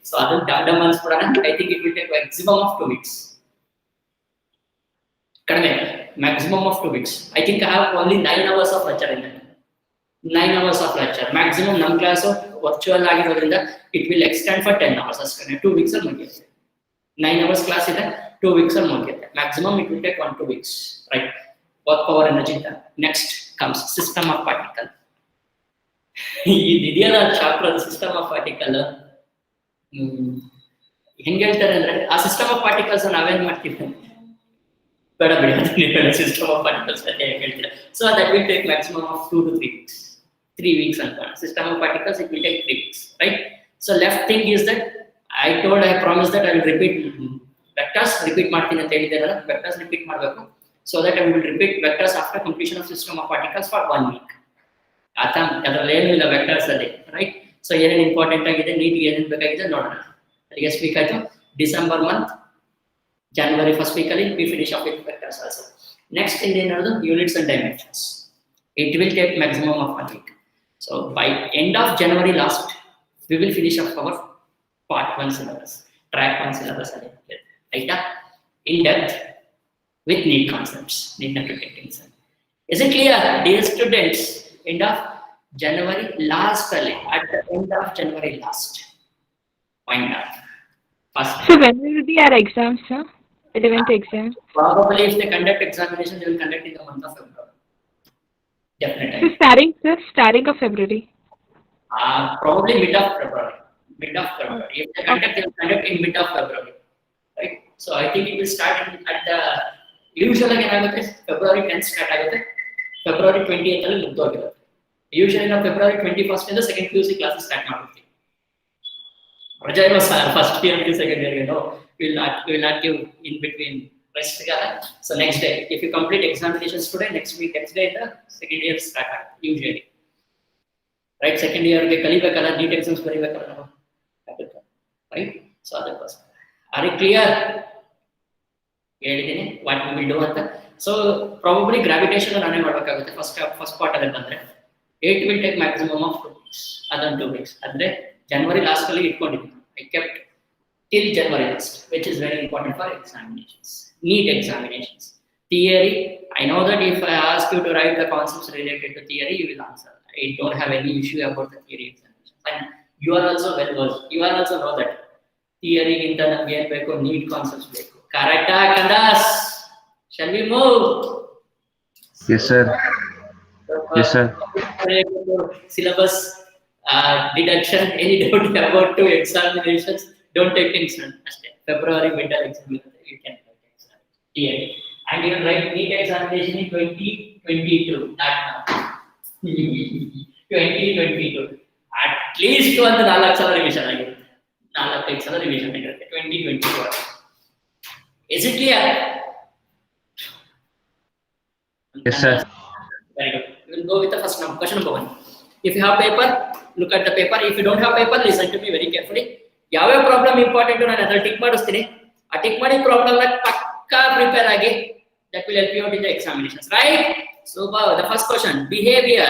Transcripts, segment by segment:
So other months, I think it will take maximum of 2 weeks. Maximum of 2 weeks. I think I have only 9 hours of lecture in that. 9 hours of lecture. Maximum num class of virtual it will extend for 10 hours. 2 weeks or more. 9 hours class is 2 weeks or more. Maximum it will take 1-2 weeks. Right? Work power energy. Next comes system of particle. This chapter system of particle. A system of particles system of particles. So that will take maximum of 2 to 3 weeks. 3 weeks and system of particles it will take 3 weeks, right? So left thing is that I promised that I will repeat vectors, repeat vectors repeat so that I will repeat vectors after completion of system of particles for 1 week. Vectors, right? So here an important need next week December month, January first week we finish up with vectors also. Next in the units and dimensions. It will take maximum of 1 week. So by end of January last, we will finish up our part 1 syllabus, track 1 syllabus, right? In depth with neat concepts, neat things. Is it clear, dear students? End of January last, at the end of January last. Point out. First. So when will be our exams, sir? 11th exam? Probably if they conduct examination, they will conduct in the month of February. Definitely. So starting of February? Probably mid of February. Mid of February. If they conduct, they will conduct in mid of February. Right? So I think it will start at the usually February 10th start. February 20th. Usually in February 21st in the second QC classes start. Raja was first year and second year, we will not give in between rest. So next day, if you complete examinations today, next day the second year start usually. Right? Second year NEET exams right? So other person. Are you clear? What we will do? So probably gravitational first part it will take maximum of 2 weeks. Other 2 weeks. January last I kept till January last, which is very important for examinations, NEET examinations. Theory, I know that if I ask you to write the concepts related to theory, you will answer. I don't have any issue about the theory examinations. And you are also well versed. You are also know that theory in the NEET concepts. Correct, Kandas? Shall we move? Yes, sir. Yes, sir. Syllabus deduction, any doubt about 2 examinations, don't take tension. February midterm exam, you can write exam. And you write NEET examination in 2022, not now. 2022. At least 4 revision. 4 revision. 2022. Is it clear? Yes, sir. Very good. We will go with the first question number 1. If you have paper, look at the paper. If you don't have paper, listen to me very carefully. Yave problem important to another tick madustine. A tick madi problem like pakka prepare age. That will help you out in the examinations, right? So the first question: behavior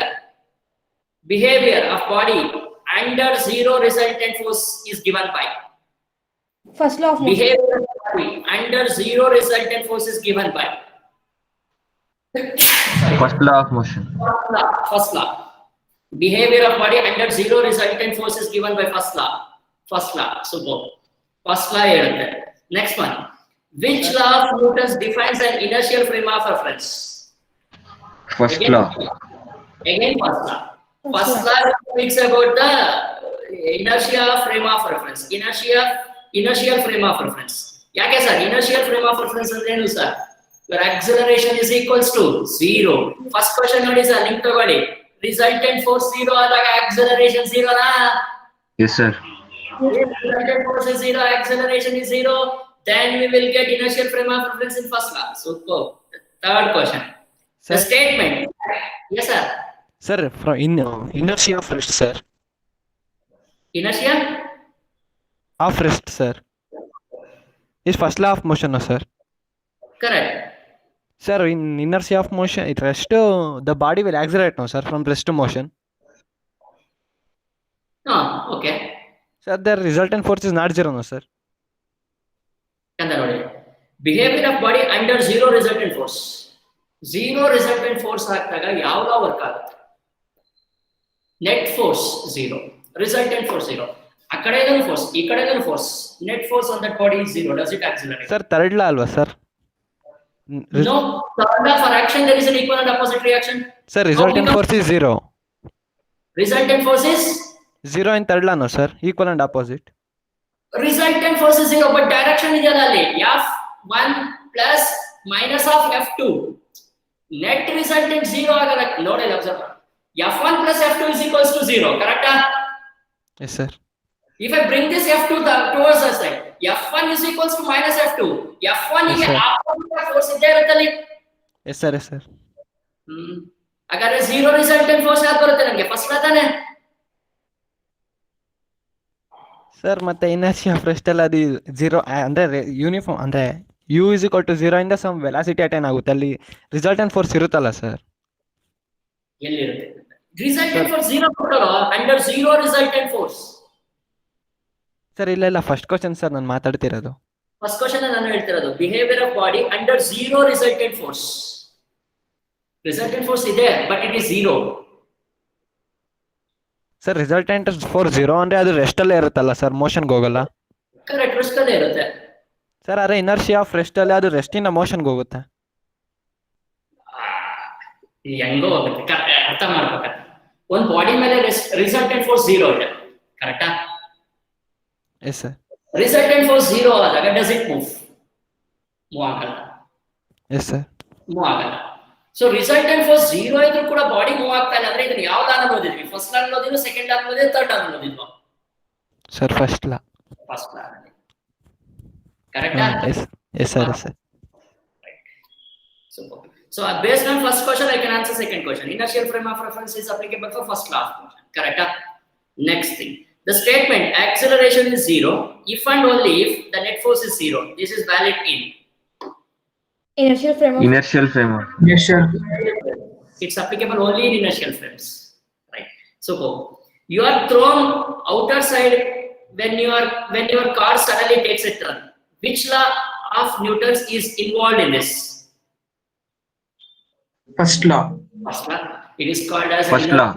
of body under zero resultant force is given by. First law of motion. Behavior of body under zero resultant force is given by. First law of motion. First law. Behavior of body under zero resultant force is given by first law. First law. So first law. Next one. Which law of Newton's defines an inertial frame of reference? First law. Again first law. First law speaks about the inertia frame of reference. Inertial frame of reference. Yake sir? Inertial frame of reference is sir. Your acceleration is equals to 0. First question is a link to body. Resultant force 0 or acceleration 0 na? Yes, sir. If resultant force is 0, acceleration is 0, then we will get inertial frame of reference in first law. So go. Third question. Sir? The statement. Yes, sir. Sir, from inertia of rest, sir. Inertia? Of rest, sir. Is first law of motion, no, sir? Correct. Sir, in inertia of motion, it rest, the body will accelerate, no, sir, from rest to motion. No, okay. Sir, the resultant force is not zero, no, sir. ಅಂತ ನೋಡಿ, behaviour of body under zero resultant force. Zero resultant force ಹಾಕಿದಾಗ ಯಾವ ಲಾ work ಆಗುತ್ತೆ? Net force zero, resultant force zero. ಆ ಕಡೆಗೂ force, ಈ ಕಡೆಗೂ force. Net force on that body is zero. Does it accelerate? Sir, third law alwa, sir. No, third law for action there is an equal and opposite reaction. Sir, resultant force is zero. Resultant force is Zero in third law, no, sir. Equal and opposite. resultant force is zero, but direction ಇದೆಯಲ್ಲ ಅಲ್ಲಿ F1 plus minus of F2. Net resultant zero ಆಗಲ್ಲ. ನೋಡಿ observe ಮಾಡಿ. F1 plus F2 is equals to zero. Correct? Yes, sir. If I bring this F2 towards the side, F1 is equals to minus F2. F1 Yes, ಗೆ sir. opposite force ಇದೆ ಇರುತ್ತಲ್ಲಿ. Yes, sir. Yes, sir. ಹಾಗಾದ್ರೆ zero resultant force ಯಾವ್ದು ಬರುತ್ತೆ ನನಗೆ? First ತಾನೆ. Sir, ಮತ್ತೆ inertia of rest ಎಲ್ಲ ಅದು zero ಅಂದ್ರೆ ಯೂನಿಫಾರ್ಮ್ ಅಂದ್ರೆ u is equal to 0 ಇಂದ some velocity attain ಆಗುತ್ತೆ, ಅಲ್ಲಿ resultant force ಇರುತ್ತಲ್ಲ ಸರ್? ಎಲ್ಲಿರುತ್ತೆ? Resultant force zero ಕೊಟ್ಟರೋ under zero resultant force. Sir ಇಲ್ಲ ಫಸ್ಟ್ ಕ್ವಶನ್ ಸರ್ ನಾನು ಮಾತಾಡ್ತಿರೋದು. ಫಸ್ಟ್ ಕ್ವಶನ್ ನಾನು ಹೇಳ್ತಿರೋದು behaviour of body under zero resultant force. Resultant force ಇದೆ but it is zero. Sir resultant force 0 ಅಂದ್ರೆ ಅದು ರೆಸ್ಟ್ ಅಲ್ಲೇ ಇರುತ್ತಲ್ಲ ಸರ್, ಮೋಷನ್ಗೆ ಹೋಗಲ್ಲ? ಕರೆಕ್ಟ್, ರೆಸ್ಟ್ ಅಲ್ಲೇ ಇರುತ್ತೆ. ಸರ್ ಅರೆ ಇನರ್ಷಿಯಾ ಆಫ್ ರೆಸ್ಟ್ ಅಲ್ಲಿ ಅದು ರೆಸ್ಟ್ ಇಂದ ಮೋಷನ್ಗೆ ಹೋಗುತ್ತೆ. ಹೆಂಗೋ ಹೋಗುತ್ತೆ, ಅರ್ಥ ಮಾಡ್ಬೇಕಾದ್ರೆ ಒಂದು ಬಾಡಿ ಮೇಲೆ ರಿಸಲ್ಟೆಂಟ್ ಫೋರ್ಸ್ ಝೀರೋ ಇದೆ, ಕರೆಕ್ಟಾ? Yes sir. Resultant force zero ಆದಾಗ ಡಸ್ ಇಟ್ ಮೂವ್ ಆಗಲ್ಲ. Yes sir. ಮೂವ್ ಆಗಲ್ಲ. ಸೊ ರಿಸಲ್ಟೆಂಟ್ ಫೋರ್ಸ್ ಝೀರೋ ಇದ್ರೂ ಕೂಡ ಬಾಡಿ ಮೂವ್ ಆಗ್ತಾ ಇಲ್ಲ ಅಂದ್ರೆ ಇದನ್ನ ಯಾವ ಲಾನ್ ಓದಿದ್ವಿ? ಫಸ್ಟ್ ಲಾನ್ ಓದಿದ್ವಿ, ಸೆಕೆಂಡ್ ಲಾನ್ ಓದಿದ್ವಿ, ಥರ್ಡ್ ಲಾನ್ ಓದಿದ್ವಿ? Sir first law. ಫಸ್ಟ್ ಲಾನ್. ಕರೆಕ್ಟಾ? Yes sir. Yes sir. So based on first question, I can answer second question. Inertial frame of reference is applicable for first law of motion. Correct? Next thing, the statement acceleration is zero if and only if the net force is zero. This is valid in Inertial frame of Inertial framework. it's applicable only in inertial frames, right? So you are thrown outer side when your car suddenly takes a turn. Which law of Newton's is involved in this? First law. First law. It is called as First law.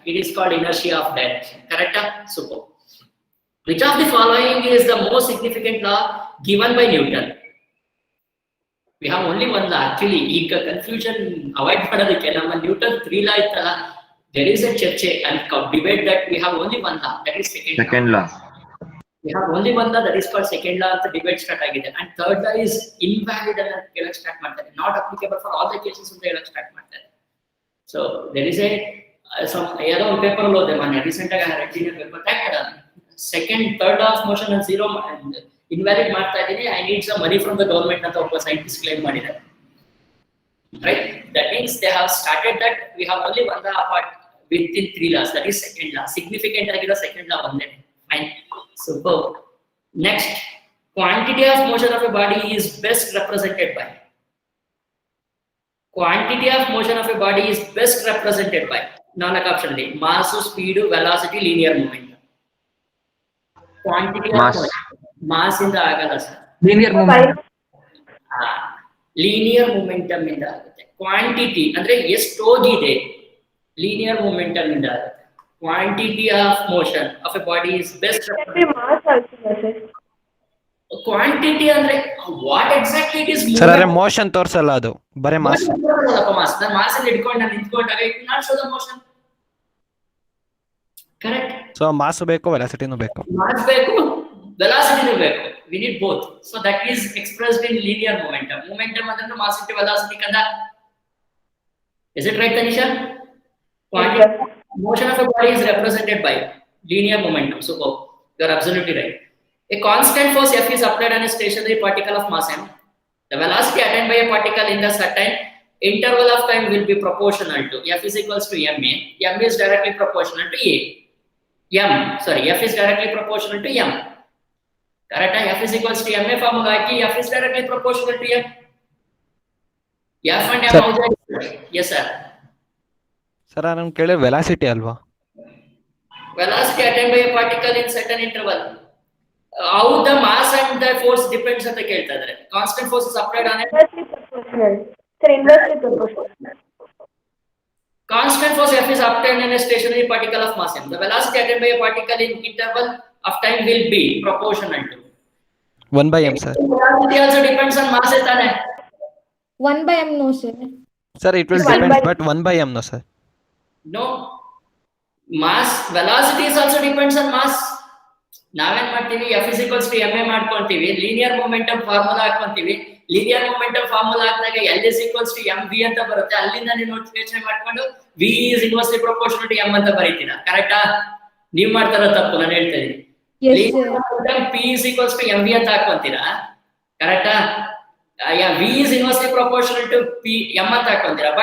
It is called inertia of direction. Correct? Super. Which of the following is the most significant law given by Newton? We have only one law. Actually, ಈಗ confusion avoid ಮಾಡೋದಕ್ಕೆ ನಮ್ಮ Newton 3 law ಇತ್ತಲ್ಲ, there is a ಚರ್ಚೆ and debate that we have only one law, that is second law. We have only one law, that is called second law ಅಂತ debate start ಆಗಿದೆ. And third law is invalid ಅಂತ ಹೇಳಕ್ start ಮಾಡ್ತಾರೆ, not applicable for all the cases ಅಂತ ಹೇಳಕ್ start ಮಾಡ್ತಾರೆ. So there is a some ಏನೋ ಒಂದು ಪೇಪರ್ ಅಲ್ಲಿ ಓದಿದೆ ಮೊನ್ನೆ ರೀಸೆಂಟ್ ಆಗಿ ರೆಡ್ಡಿನ paper second third law of motion and zero invalid ಮಾಡ್ತಾ ಇದ್ದೀನಿ, I need some money from the government ಅಂತ ಒಬ್ಬ ಸೈಂಟಿಸ್ಟ್ ಕ್ಲೇಮ್ ಮಾಡಿದ್ದಾರೆ. Right? That means they have started that we have only one law apart within 3 laws, that is second law. Significant ಆಗಿರೋ second law ಒಂದೇ. Fine. Super. Next, quantity of motion of a body is best represented by. Quantity of motion of a body is best represented by. ನಾಲ್ಕು option ಇದೆ: mass, speed, velocity, linear momentum. Quantity of Mass. mass ಇಂದ ಆಗಲ್ಲ sir, Linear momentum. linear momentum ಇಂದ ಆಗುತ್ತೆ. Quantity ಅಂದ್ರೆ ಎಷ್ಟು ಹೋಗಿದೆ, linear momentum ಇಂದ ಆಗುತ್ತೆ. Quantity of motion of a body is best represented. Quantity ಅಂದ್ರೆ what exactly it is sir ಅರೆ ಮೋಷನ್ ತೋರ್ಸಲ್ಲ, ಅದು ಬರೇ ಮಾಸ್. ಮಾಸ್ ನಾನು ಮಾಸ್ ಅಲ್ಲಿ ಇಟ್ಕೊಂಡು ನಾನು ನಿಂತ್ಕೊಂಡಾಗ it not show the motion. Correct? So mass ಬೇಕು, ವೆಲಾಸಿಟಿನೂ ಬೇಕು. ಮಾಸ್ ಬೇಕು, ವೆಲಾಸಿಟಿನೂ ಬೇಕು. we need both, so that is expressed in linear momentum. Momentum ಅಂದ್ರೆ mass into velocity ಕಂದ. Is it right, Tanisha? Quantity motion of a body is represented by linear momentum. So you are absolutely right. A constant force F is applied on a stationary particle of mass m. The velocity attained by a particle in the certain interval of time will be proportional to F is equals to ma. M is directly proportional to a. F is directly proportional to m. Correct? F is equals to ma formula ki F is directly proportional to m. F and m outside. Yes sir. Sir ನಾನು ಕೇಳಿದ್ರೆ velocity ಅಲ್ವಾ? velocity attained by a particle in certain interval. How the mass and the force depends ಅಂತ ಕೇಳ್ತಾ ಇದ್ದಾರೆ. Constant force is applied on it. Inversely proportional. Sir, inversely proportional. Constant force F is obtained in a stationary particle of mass m. The velocity attained by a particle in interval of time will be proportional to. 1 by m, sir. Velocity also depends on mass ತಾನೆ. 1 by m, no, sir. Sir, it will One depend, by- but 1 by m, no, sir. No. Mass velocity is also depends on mass. ನಾವೇನ್ ಮಾಡ್ತೀವಿ F is equals to ma ಮಾಡ್ಕೊಂತೀವಿ, linear momentum formula ಹಾಕೊಂತೀವಿ. Linear momentum formula ಹಾಕಿದಾಗ L is equals to mv ಅಂತ ಬರುತ್ತೆ. ಅಲ್ಲಿಂದ ನೀವು ಯೋಚನೆ ಮಾಡ್ಕೊಂಡು v is inversely proportional to m ಅಂತ ಬರೀತೀರಾ. ಕರೆಕ್ಟಾ? ನೀವು ಮಾಡ್ತಾರೋ ತಪ್ಪು, ನಾನು ಹೇಳ್ತಾ ಇದ್ದೀನಿ. Yes, linear sir. Momentum p is equals to mv ಅಂತ ಹಾಕೊಂತೀರಾ. ಕರೆಕ್ಟಾ? v is inversely proportional to p m ಅಂತ ಹಾಕೊಂತೀರಾ.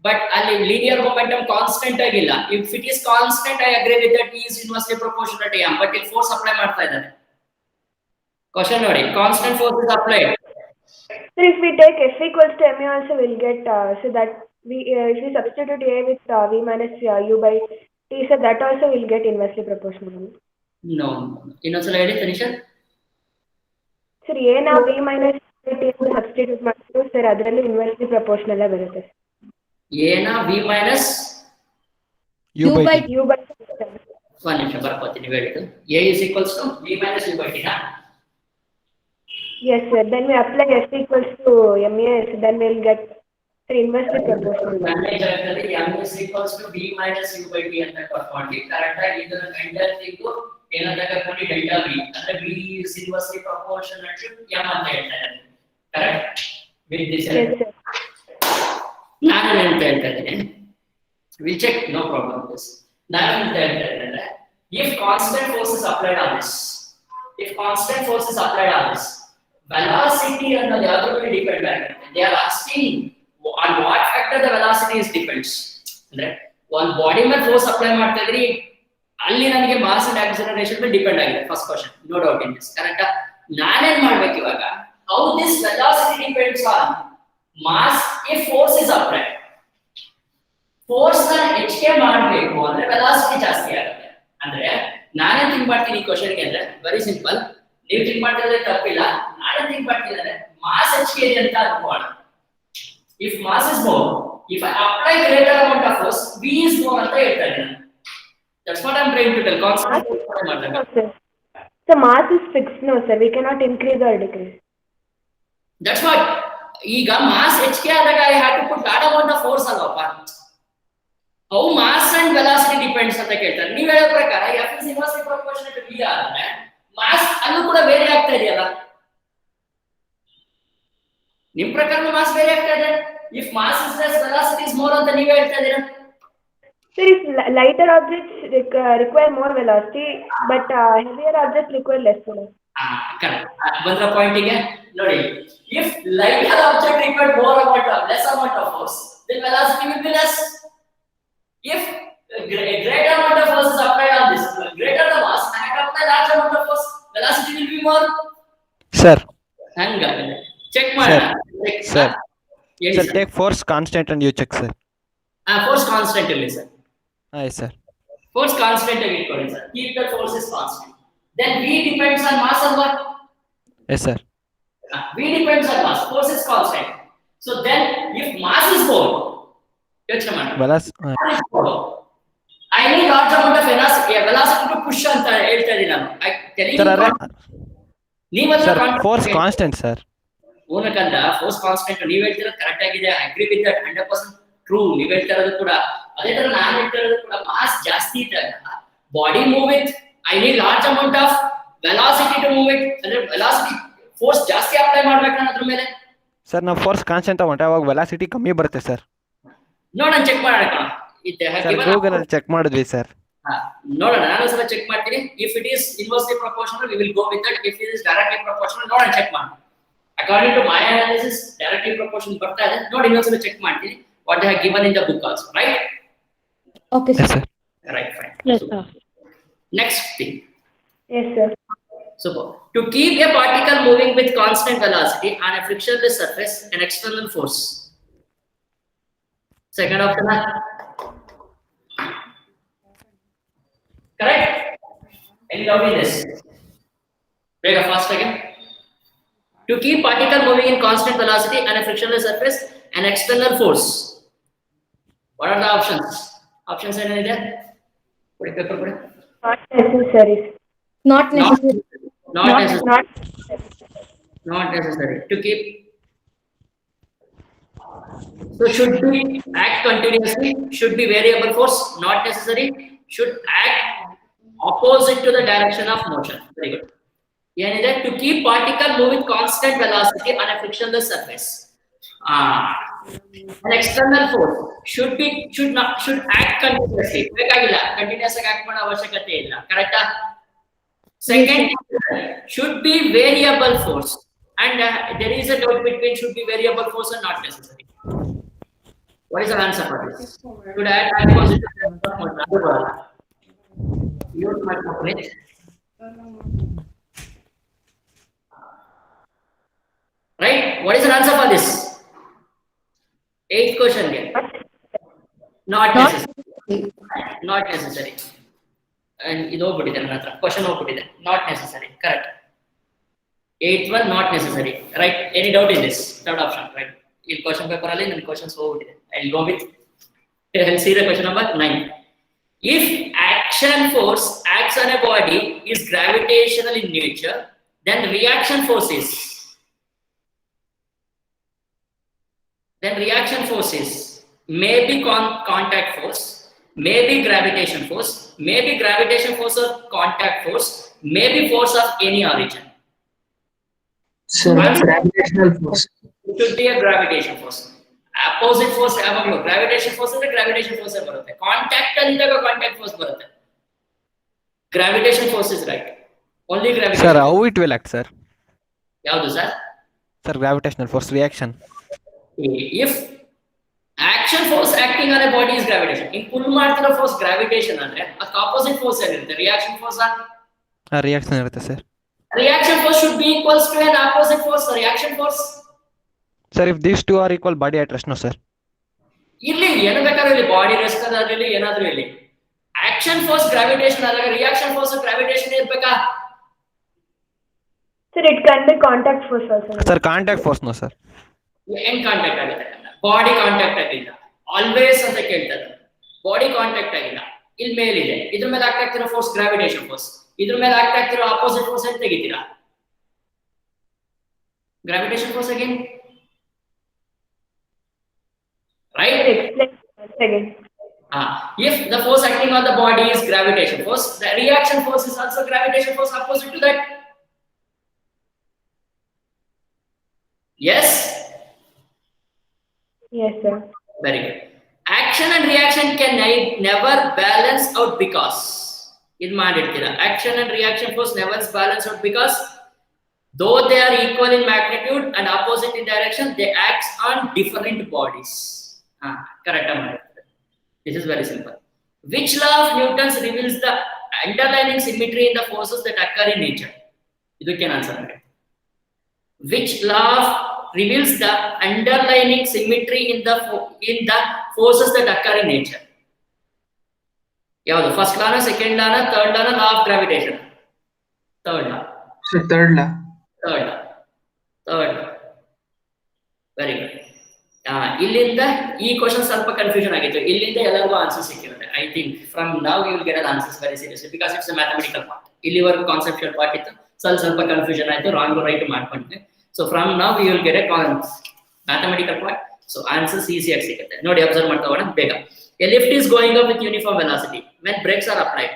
But ಅಲ್ಲಿ linear momentum constant ಆಗಿಲ್ಲ. If it is constant, I agree with that, E is inversely proportional to m. But ಇಲ್ಲಿ force apply ಮಾಡ್ತಾ ಇದ್ದಾರೆ. Question ನೋಡಿ, constant force is applied. So if we take F equals to ma also, we'll get so that we if we substitute a with v minus u by t, so that also will get inversely proportional. No. ಇನ್ನೊಂದ್ಸಲ ಹೇಳಿ Tanisha. Sir, a ನಾವು v minus t substitute ಮಾಡ್ತೀವಿ sir, ಅದರಲ್ಲಿ inversely proportional ಬರುತ್ತೆ. A ನ v minus U by t. u by ಒಂದು ನಿಮಿಷ ಬರ್ಕೋತೀನಿ ಹೇಳಿದ್ದು. A is equals to v minus u by t ನಾ? yes sir, then we apply F equals to ma, so then we'll get inversely proportional. ನನ್ನ ಜಾಗದಲ್ಲಿ m is equals to v minus u by t ಅಂತ ಕೊಟ್ಕೊಂಡು correct ಆಗಿ ಇದನ್ನ enter ತೆಗೆದು ಏನಂತ ಕರ್ಕೊಂಡು ಡೆಲ್ಟಾ v ಅಂದ್ರೆ v is inversely proportional to m ಅಂತ ಹೇಳ್ತಾರೆ. Correct? With this Yes sir. ನಾನು ಅಂತ ಹೇಳ್ತಾ ಇದ್ದೀನಿ, will check, no problem this. ನಾನು ಅಂತ ಹೇಳ್ತಾ ಇದ್ದೇನೆ, if constant force is applied on this, velocity ಅನ್ನೋದು ಯಾವ್ದ್ರ ಮೇಲೆ ಡಿಪೆಂಡ್ ಆಗುತ್ತೆ. They are asking on what factor the velocity is depends. ಅಂದ್ರೆ ಒಂದು ಬಾಡಿ ಮೇಲೆ ಫೋರ್ಸ್ ಅಪ್ಲೈ ಮಾಡ್ತಾ ಇದ್ರಿ, ಅಲ್ಲಿ ನನಗೆ ಮಾಸ್ ಅಂಡ್ ಆಕ್ಸಲರೇಷನ್ ಮೇಲೆ ಡಿಪೆಂಡ್ ಆಗಿದೆ. First question, no doubt in this. ಕರೆಕ್ಟಾ? ನಾನೇನ್ ಮಾಡ್ಬೇಕು ಇವಾಗ, how this velocity depends on mass if force is applied. Force ನ ಹೆಚ್ಚಿಗೆ ಮಾಡಬೇಕು ಅಂದ್ರೆ ವೆಲಾಸಿಟಿ ಜಾಸ್ತಿ ಆಗುತ್ತೆ. ಅಂದ್ರೆ ನಾನೇ ಥಿಂಕ್ ಮಾಡ್ತೀನಿ ಈ ಕ್ವಶನ್ ಗೆ, ಅಂದ್ರೆ ವೆರಿ ಸಿಂಪಲ್. ನೀವು ಥಿಂಕ್ ಮಾಡ್ತಿದ್ರೆ ತಪ್ಪಿಲ್ಲ, ನಾನೇ ಥಿಂಕ್ ಮಾಡ್ತೀನಿ ಅಂದ್ರೆ ಮಾಸ್ ಹೆಚ್ಚಿಗೆ ಇದೆ ಅಂತ ಅನ್ಕೋಣ. If mass is more, if I apply greater amount of force, V is more ಅಂತ ಹೇಳ್ತಾ ಇದ್ದೀನಿ. That's what I am trying to tell. Concept ಮಾಡ್ತಾರೆ. No sir. So mass is fixed, no sir, we cannot increase or decrease. That's what. ಈಗ mass ಹೆಚ್ಚಿಗೆ ಆದಾಗ I have to put lot amount of force ಅಲ್ವಪ್ಪ. How mass and velocity depends ಅಂತ ಕೇಳ್ತಾರೆ. ನೀವು ಹೇಳೋ ಪ್ರಕಾರ F is inversely proportional to V ಆದ್ರೆ ಮಾಸ್ ಅಲ್ಲೂ ಕೂಡ ಬೇರೆ ಆಗ್ತಾ ಇದೆಯಲ್ಲ. ನಿಮ್ ಪ್ರಕಾರ ಮಾಸ್ ಬೇರೆ ಆಗ್ತಾ ಇದೆ. If mass is less, velocity is more ಅಂತ ನೀವು ಹೇಳ್ತಾ ಇದ್ದೀರಾ. Sir, if lighter objects require more velocity, but heavier objects require less velocity. Correct. ಬಂದ್ರ ಪಾಯಿಂಟಿಗೆ ನೋಡಿ, if lighter object require more amount of less amount of force, then velocity will be less. If a greater amount of force is applied on this, greater the mass, and I apply large amount of force, velocity will be more. Sir, ಹಂಗಾಗಿದೆ. Check ಮಾಡೋಣ. sir. ಹೇಳಿ Sir, sir. take force constant and you check, sir. Force constant ಇರಲಿ sir. Yes, sir. Force constant ಆಗಿ ಇಟ್ಕೊಳ್ಳಿ sir. Keep the force is constant. Then V depends on mass or what? Yes, sir. V depends on mass. Force is constant. So then, if mass is more, ಯೋಚನೆ ಮಾಡಿ. I need large amount of velocity to push ಅಂತ ಹೇಳ್ತಾ ಇದ್ದೀನಿ ನಾನು. Sir, force constant, sir. ಓನಕಂದ force constant ನೀವು ಹೇಳ್ತಿರೋದು correct ಆಗಿದೆ. I agree with that, 100% true. ನೀವು ಹೇಳ್ತಾ ಇರೋದು ಕೂಡ ಅದೇ ತರ ನಾನು ಹೇಳ್ತಾ ಇರೋದು ಕೂಡ. ಮಾಸ್ ಜಾಸ್ತಿ ಇದ್ದಾಗ body move with I need large amount of velocity to move it. ಅಂದ್ರೆ ವೆಲಾಸಿಟಿ ಫೋರ್ಸ್ ಜಾಸ್ತಿ ಅಪ್ಲೈ ಮಾಡ್ಬೇಕು ಅದ್ರ ಮೇಲೆ. ಸರ್, ನಾವು ಫೋರ್ಸ್ ಕಾನ್ಸ್ಟೆಂಟ್ ತಗೊಂಡ್ರೆ ಅವಾಗ ವೆಲಾಸಿಟಿ ಕಮ್ಮಿ ಬರುತ್ತೆ ಸರ್. ನೋಡೋಣ, ಚೆಕ್ ಮಾಡೋಣ. ಗೂಗಲ್ ಅಲ್ಲಿ ಚೆಕ್ ಮಾಡಿದ್ವಿ ಸರ್. ನೋಡೋಣ, ನಾನು ಒಂದ್ಸಲ ಚೆಕ್ ಮಾಡ್ತೀನಿ. If it is inversely proportional, we will go with that. If it is directly proportional, ನೋಡೋಣ, ಚೆಕ್ ಮಾಡಿ. According to my analysis directly proportional ಬರ್ತಾ ಇದೆ. ನೋಡಿ, ಇನ್ನೊಂದ್ಸಲ ಚೆಕ್ ಮಾಡ್ತೀನಿ. What they have given in the book also, right? Okay, Yes, sir. sir. Right, fine. Yes, sir. Next thing. Yes sir. Suppose to keep a particle moving with constant velocity on a frictionless surface, an external force. Second option. Correct? Any doubt in this? Break up fast again. To keep particle moving in constant velocity and a frictionless surface, an external force. What are the options? Options are there? Put it paper, put it. Not necessary. Not necessary. Not necessary. Not Not necessary. To keep. So should be act continuously. Should be variable force. Not necessary. Should act opposite to the direction of motion. Very good. Yeah, to keep particle move with constant velocity on a frictionless surface. An external force should act continuously. Continuous act mana avashyakate illa. Correct? Second, should be variable force, and there is a doubt between should be variable force and not necessary. What is the answer for this? Should add positive use my calculator. Right? What is the answer for this? 8th question again. Not necessary. Not necessary. And question not necessary. Correct. 8th one, not necessary. Right? Any doubt in this? Third option, right? In question paper, and questions over. I'll go with. I'll see the question number 9. If action force acts on a body is gravitational in nature, then reaction forces may be contact force, may be gravitation force or contact force, may be force of any origin. So gravitational force. It should be a gravitation force. Opposite force gravitation force is a gravitation force barutte. Contact andaga contact force barutte. Gravitation force is right. Only gravitation. Sir, how it will act, sir? Yavadu sir? Sir, gravitational force reaction. If action force acting on a body is gravitation, in pull ಮಾಡ್ತಿರೋ force gravitation ಅಂದ್ರೆ ಅದಕ್ಕೆ opposite force ಏನಿರುತ್ತೆ? reaction force reaction irutte, sir. Reaction force should be equals to an opposite force, reaction force. Sir, if these two are equal, body at rest, no, sir. ಇಲ್ಲಿ ಏನು ಬೇಕಾದ್ರೂ ಇಲ್ಲಿ body rest ಆದ್ರಲ್ಲಿ ಏನಾದ್ರೂ ಇಲ್ಲಿ action force gravitation ಆದಾಗ reaction force gravitation ಇರ್ಬೇಕಾ? Sir, it can be contact force also. Sir, contact force, no, sir. ಏನ್ ಕಾಂಟ್ಯಾಕ್ಟ್ ಆಗುತ್ತೆ? ಬಾಡಿ ಕಾಂಟ್ಯಾಕ್ಟ್ ಆಗಿಲ್ಲ. ಆಲ್ವೇಸ್ ಅಂತ ಕೇಳ್ತಾರೆ. ಬಾಡಿ ಕಾಂಟ್ಯಾಕ್ಟ್ ಆಗಿಲ್ಲ. ಇಲ್ಲಿ ಮೇಲಿದೆ. ಇದ್ರ ಮೇಲೆ ಆಗ್ತಾ ಇರೋ ಫೋರ್ಸ್ ಗ್ರಾವಿಟೇಷನ್ ಫೋರ್ಸ್. ಇದ್ರ ಮೇಲೆ ಆಗ್ತಾ ಇರೋ ಆಪೋಸಿಟ್ ಫೋರ್ಸ್ ಅಂತ ತೆಗಿತೀರಾ? Gravitation force again. Right? Explain once again. If the force acting on the body is gravitation force, the reaction force is also gravitation force opposite to that. Yes? Yes, sir. Very good. Action and reaction can never balance out because action and reaction force never balance out because though they are equal in magnitude and opposite in direction, they act on different bodies. Correct. This is very simple. Which law of Newton's reveals the underlying symmetry in the forces that occur in nature? You can answer that. Which law reveals the underlying symmetry in the forces that occur in nature? Yeah, first law, second law, third law of gravitation. Third law. So third law. Very good. ಇಲ್ಲಿಂದ ಈ question ಸ್ವಲ್ಪ confusion ಆಗಿತ್ತು. ಇಲ್ಲಿಂದ ಎಲ್ಲರಿಗೂ answer ಸಿಕ್ಕಿರುತ್ತೆ. I think from now you will get an answers very seriously because it's a mathematical part. ಇಲ್ಲಿವರೆಗೂ conceptual part ಇತ್ತು, ಸ್ವಲ್ಪ ಕನ್ಫ್ಯೂಷನ್ ಆಯ್ತು, ರಾಂಗ್ ರೈಟ್ ಮಾಡ್ಕೊಂಡಿದ್ದೆ. So from now you will get a mathematical part. So answers ಈಸಿಯಾಗಿ ಸಿಗುತ್ತೆ. ನೋಡಿ, observe ಮಾಡ್ತಾ ಹೋಗೋಣ ಬೇಗ. A lift is going up with uniform velocity. When brakes are applied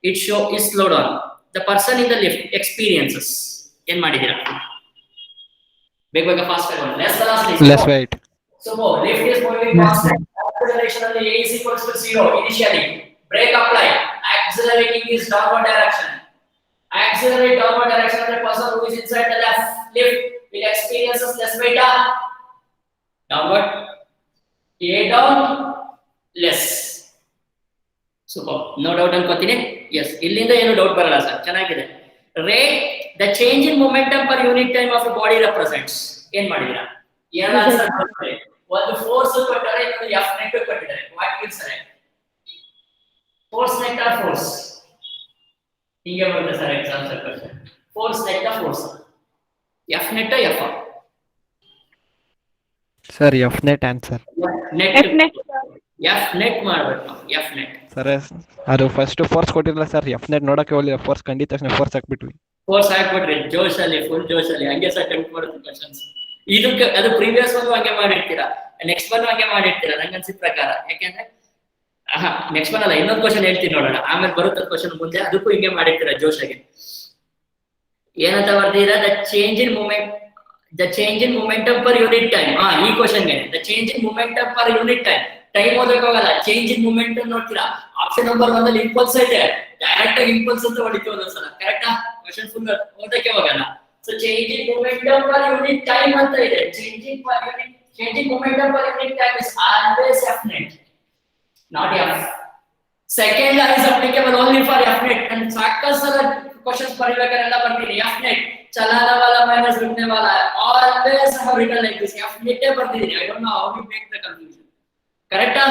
it is slowed down. The person in the lift experiences. ಏನ್ ಮಾಡಿದೀರಾ? ಬೇಗ fast ಆಗಿ less velocity. Less weight. So lift is moving constant. Acceleration of the A is equals to 0 initially. Brake apply. Accelerating is downward direction. Accelerate downward direction of the person who is inside the lift will experience less weight downward. A down, less. Super. No doubt ಅನ್ಕೋತೀನಿ. Yes. ಇಲ್ಲಿಂದ ಏನು doubt ಬರಲ್ಲ sir. ಚೆನ್ನಾಗಿದೆ. Rate the change in momentum per unit time of a body represents. ಏನ್ ಮಾಡಿದೀರಾ? ಏನು answer ಮಾಡ್ತಾರೆ? ಒಂದು ಫೋರ್ಸ್ ಕೊಟ್ಟರೆ ಇನ್ನೊಂದು ಎಫ್ ನೆಟ್ ಕೊಟ್ಟಿದ್ದಾರೆ. What gives right? Force net or force? ಹಿಂಗೆ ಬರುತ್ತೆ sir exam question. Force net force F net F sir F net answer. Net F net. F net ಮಾಡ್ಬೇಕು ನಾವು. ಎಫ್ ನೆಟ್ ಸರ್ ಅದು first force ಕೊಟ್ಟಿರಲ್ಲ sir, F net ನೋಡಕ್ಕೆ ಹೋಗಲಿಲ್ಲ, force ಕಂಡಿದ ತಕ್ಷಣ ಫೋರ್ಸ್ ಹಾಕ್ಬಿಟ್ವಿ. ಫೋರ್ಸ್ ಹಾಕ್ಬಿಟ್ರಿ ಜೋಶಲ್ಲಿ, ಫುಲ್ ಜೋಶಲ್ಲಿ ಹಂಗೆ ಸರ್ ಟೆಂಪ್ಟ್ ಮಾಡುತ್ತೆ ಕ್ವಶನ್ಸ್. ಇದಕ್ಕೆ ಅದು ಪ್ರೀವಿಯಸ್ ಒಂದು ಹಂಗೆ ಮಾಡಿರ್ತೀರಾ, ನೆಕ್ಸ್ಟ್ ಒನ್ ಹಂಗೆ ಮಾಡಿರ್ತೀರಾ ನಂಗೆ ಅನ್ಸಿದ ಪ್ರಕಾರ. ಯಾಕೆಂದ್ರೆ ನೆಕ್ಸ್ಟ್ ಒನ್ ಅಲ್ಲ, ಇನ್ನೊಂದು ಕ್ವಶನ್ ಹೇಳ್ತೀನಿ ನೋಡೋಣ, ಆಮೇಲೆ ಬರುತ್ತೆ ಕ್ವಶನ್ ಮುಂದೆ. ಅದಕ್ಕೂ ಹಿಂಗೆ ಮಾಡಿರ್ತೀರಾ ಜೋಶಾಗೆ. ಏನಂತ ಬರ್ದಿರಾ? The change in momentum per unit time. ಈ ಕ್ವಶನ್ಗೆ the change in momentum per unit time. Time ಓದಕ್ಕೆ ಹೋಗಲ್ಲ, ಚೇಂಜ್ ಇನ್ ಮೊಮೆಂಟಮ್ ನೋಡ್ತೀರಾ. ಆಪ್ಷನ್ ನಂಬರ್ 1 ಅಲ್ಲಿ ಇಂಪಲ್ಸ್ ಐತೆ, ಡೈರೆಕ್ಟ್ ಆಗಿ ಇಂಪಲ್ಸ್ ಅಂತ ಹೊಡಿತೀವಿ ಒಂದೊಂದ್ಸಲ. ಕರೆಕ್ಟಾ? ಕ್ವಶನ್ ಫುಲ್ ಓದಕ್ಕೆ ಹೋಗಲ್ಲ. So change in momentum per unit time ಅಂತ ಇದೆ. Change in momentum per unit time is always F net, not f. Second law is applicable only for f net. And ಸಾಕಷ್ಟು ಸಲ ಕ್ವಶನ್ಸ್ ಬರೀಬೇಕಾರೆಲ್ಲ ಬರ್ತೀನಿ f net, ಚಲನ ವಾಲ minus ರುಕನೆ Vala, always I have written like this. f net ಬರ್ತಿದ್ದೀನಿ. I don't know how we make the confusion. ಕರೆಕ್ಟಾ?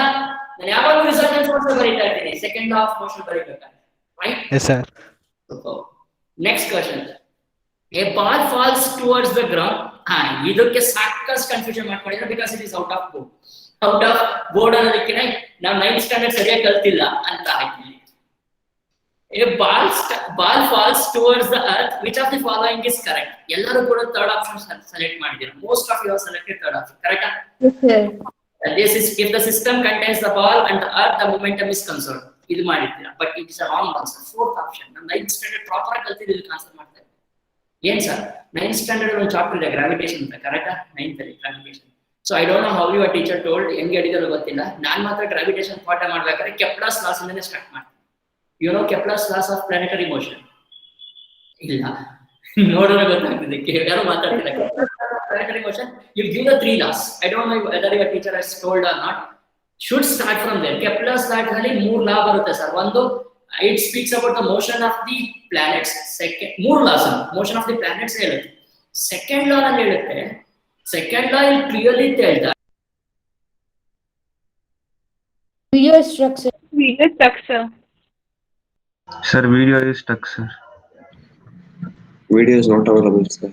ನಾನು ಯಾವಾಗಲೂ resultant force ಬರೀತಾ ಇರ್ತೀನಿ second law of motion ಬರೀಬೇಕಾದ್ರೆ. Right? Yes sir. Next question. A ball falls towards the ground. ಇದಕ್ಕೆ ಸಾಕಷ್ಟು confusion ಮಾಡ್ಕೊಂಡಿದ್ದಾರೆ because it is out of board ಅನ್ನೋದಕ್ಕೆ ನಾವು 9th ಸ್ಟ್ಯಾಂಡರ್ಡ್ ಸರಿಯಾಗಿ ಕಲ್ತಿಲ್ಲ ಅಂತ ಹಾಕಿ. A ball falls towards the earth. Which of the following is correct? ಎಲ್ಲರೂ ಕೂಡ ಥರ್ಡ್ ಆಪ್ಷನ್ ಸೆಲೆಕ್ಟ್ ಮಾಡಿದ್ದೀರಾ. Most of you have selected third option. ಕರೆಕ್ಟಾ? Yes, sir. This is if the system contains the ball and the earth, the momentum is conserved. ಇದು ಮಾಡಿದ್ದೀರಾ. But it is a wrong answer. Fourth option. ನಾವು 9th standard proper ಆಗಿ ಕಲ್ತಿದ್ದು ಇದಕ್ಕೆ answer ಮಾಡ್ತಾ ಇದ್ದೀವಿ. ಏನ್ ಸರ್ 9th ಸ್ಟ್ಯಾಂಡರ್ಡ್ ಒಂದು ಚಾಪ್ಟರ್ ಇದೆ ಗ್ರಾವಿಟೇಷನ್ ಅಂತ. ಕರೆಕ್ಟಾ? 9th ಅಲ್ಲಿ gravitation. So I don't know how your teacher told, ಹೆಂಗೆ ಹೇಳಿದ್ರು ಗೊತ್ತಿಲ್ಲ. ನಾನು ಮಾತ್ರ ಗ್ರಾವಿಟೇಷನ್ ಪಾಠ ಮಾಡ್ಬೇಕಾದ್ರೆ ಕೆಪ್ಲರ್ಸ್ ಲಾಸ್ ಇಂದನೇ ಸ್ಟಾರ್ಟ್ ಮಾಡ್ತೀನಿ. You know Kepler's laws of planetary motion? ಇಲ್ಲ, ನೋಡಿದ್ರೆ ಗೊತ್ತಾಗ್ತದೆ. ಯಾರು ಮಾತಾಡ್ತಿಲ್ಲ. Planetary motion you give the 3 laws. I don't know whether your teacher has told or not. Should start from there. Kepler's loss ನಲ್ಲಿ 3 ಲಾ ಬರುತ್ತೆ sir. ಒಂದು, it speaks about the motion of the planets. Second 3 laws motion of the planets ಹೇಳುತ್ತೆ. Second law ನಲ್ಲಿ ಹೇಳುತ್ತೆ, second law will clearly tell that Video structure. Video structure. Sir, video is stuck, sir. Video is not available, sir.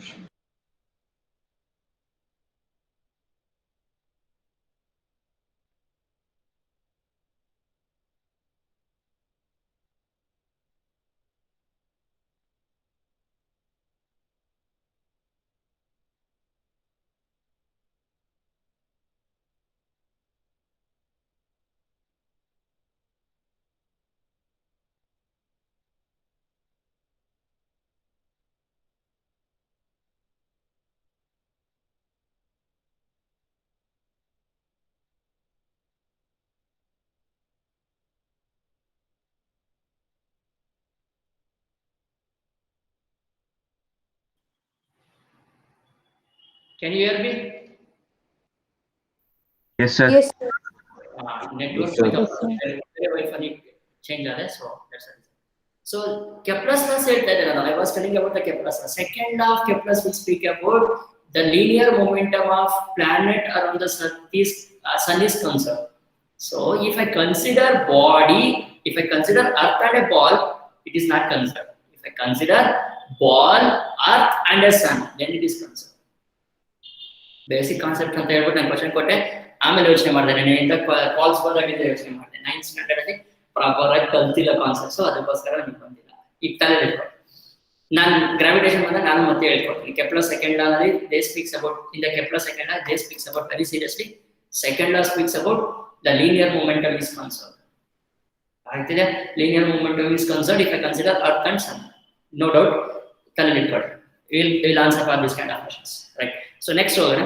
can you hear me? Yes, sir. Yes, sir. Network Wi-Fi change are there, so that's it. So Kepler's law said that I was telling about the Kepler's law. Second law of Kepler's will speak about the linear momentum of planet around the sun is conserved. So if I consider body, if I consider Earth and a ball, it is not conserved. If I consider ball, Earth and a sun, then it is conserved. Basic concept ಅಂತ ಹೇಳ್ಬಿಟ್ಟು ನಾನು question ಕೊಟ್ಟೆ. ಆಮೇಲೆ ಯೋಚನೆ ಮಾಡಿದೆ, ನಾನು ಇಂಥ calls ಬಂದಾಗಿದ್ದೆ ಯೋಚನೆ ಮಾಡಿದೆ. 9th ಸ್ಟ್ಯಾಂಡರ್ಡ್ ಅಲ್ಲಿ ಪ್ರಾಪರ್ ಆಗಿ ಕಲ್ತಿಲ್ಲ ಕಾನ್ಸೆಪ್ಟ್ಸ್, ಅದಕ್ಕೋಸ್ಕರ ನಿಮ್ಗೆ ಬಂದಿಲ್ಲ. ಈಗ ತಾನೇ ಹೇಳ್ಕೊಟ್ಟೆ ನಾನು. ಗ್ರಾವಿಟೇಷನ್ ಬಂದಾಗ ನಾನು ಮತ್ತೆ ಹೇಳ್ಕೊಡ್ತೀನಿ. ಕೆಪ್ಲರ್ ಸೆಕೆಂಡ್ ಲಾ ನಲ್ಲಿ they speaks about, in the Kepler second law they speaks about very seriously. Second law speaks about the linear momentum is conserved. ಆಗ್ತಿದೆ? Linear momentum is conserved if I consider earth and sun. No doubt, ತಲೆ ಇಟ್ಕೊಳ್ಳಿ. We'll answer for this kind of questions, right? So next over,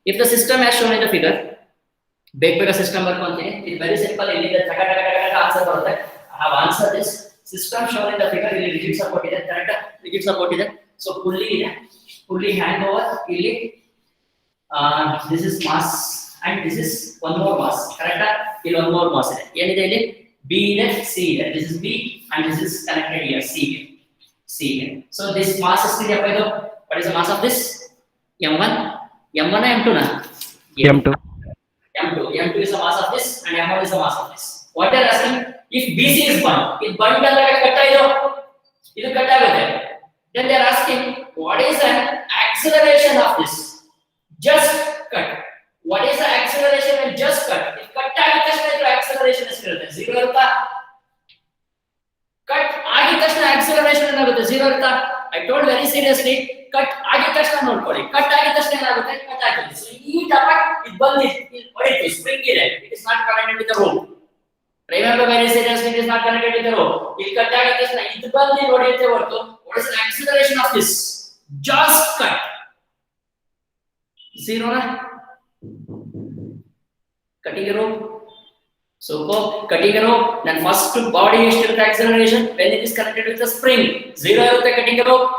if the system as shown in the figure, bega system barkonತೀನಿ. It's very simple. ಇಲ್ಲಿ taka answer ಬರುತ್ತೆ. I have answered this. System shown in the figure, ಇಲ್ಲಿ rigid support ಇದೆ, correct? Rigid support ಇದೆ. So pulley ಇದೆ, pulley hand over. ಇಲ್ಲಿ this is mass and this is one more mass, correct? ಇಲ್ಲಿ one more mass ಇದೆ. ಏನಿದೆ ಇಲ್ಲಿ? B ಇದೆ, C ಇದೆ. This is B and this is connected here, C ಇದೆ. So this mass is the what is the mass of this? M1 or M2 na? M2. M2 is the mass of this and M1 is the mass of this. What they are asking, if BC is burnt, if burnt andare katta ido ಇದು cut ಆಗುತ್ತೆ. Then they are asking, what is the acceleration of this? Just cut. What is the acceleration when just cut? If cut ಆಗಿದ ತಕ್ಷಣ ಇದರ acceleration ಎಷ್ಟಿರುತ್ತೆ? 0 ಇರುತ್ತಾ? Cut ಆಗಿದ ತಕ್ಷಣ acceleration ಏನಾಗುತ್ತೆ? 0 ಇರುತ್ತಾ? I told very seriously, cut ಆಗಿದ ತಕ್ಷಣ ನೋಡ್ಕೊಳ್ಳಿ. ಕಟ್ ಆಗಿದ ತಕ್ಷಣ ಏನಾಗುತ್ತೆ? ಕಟ್ ಆಗಿದೆ. So ಈ ಟಪಕ್ ಇದು ಬಂದಿದೆ, ಇದು ಹೊಡಿತು, ಸ್ಪ್ರಿಂಗ್ ಇದೆ. It is not connected with the rope. Remember very seriously, it is not connected with the rope. ಇಲ್ಲಿ ಕಟ್ ಆಗಿದ ತಕ್ಷಣ ಇದು ಬಂದು ಹೊಡೆಯುತ್ತೆ ಹೊರತು, what is the acceleration of this? Just cut. 0 na? Cutting a rope. So cutting a rope, then first body is still the acceleration when it is connected with the spring. 0 irutte cutting a rope.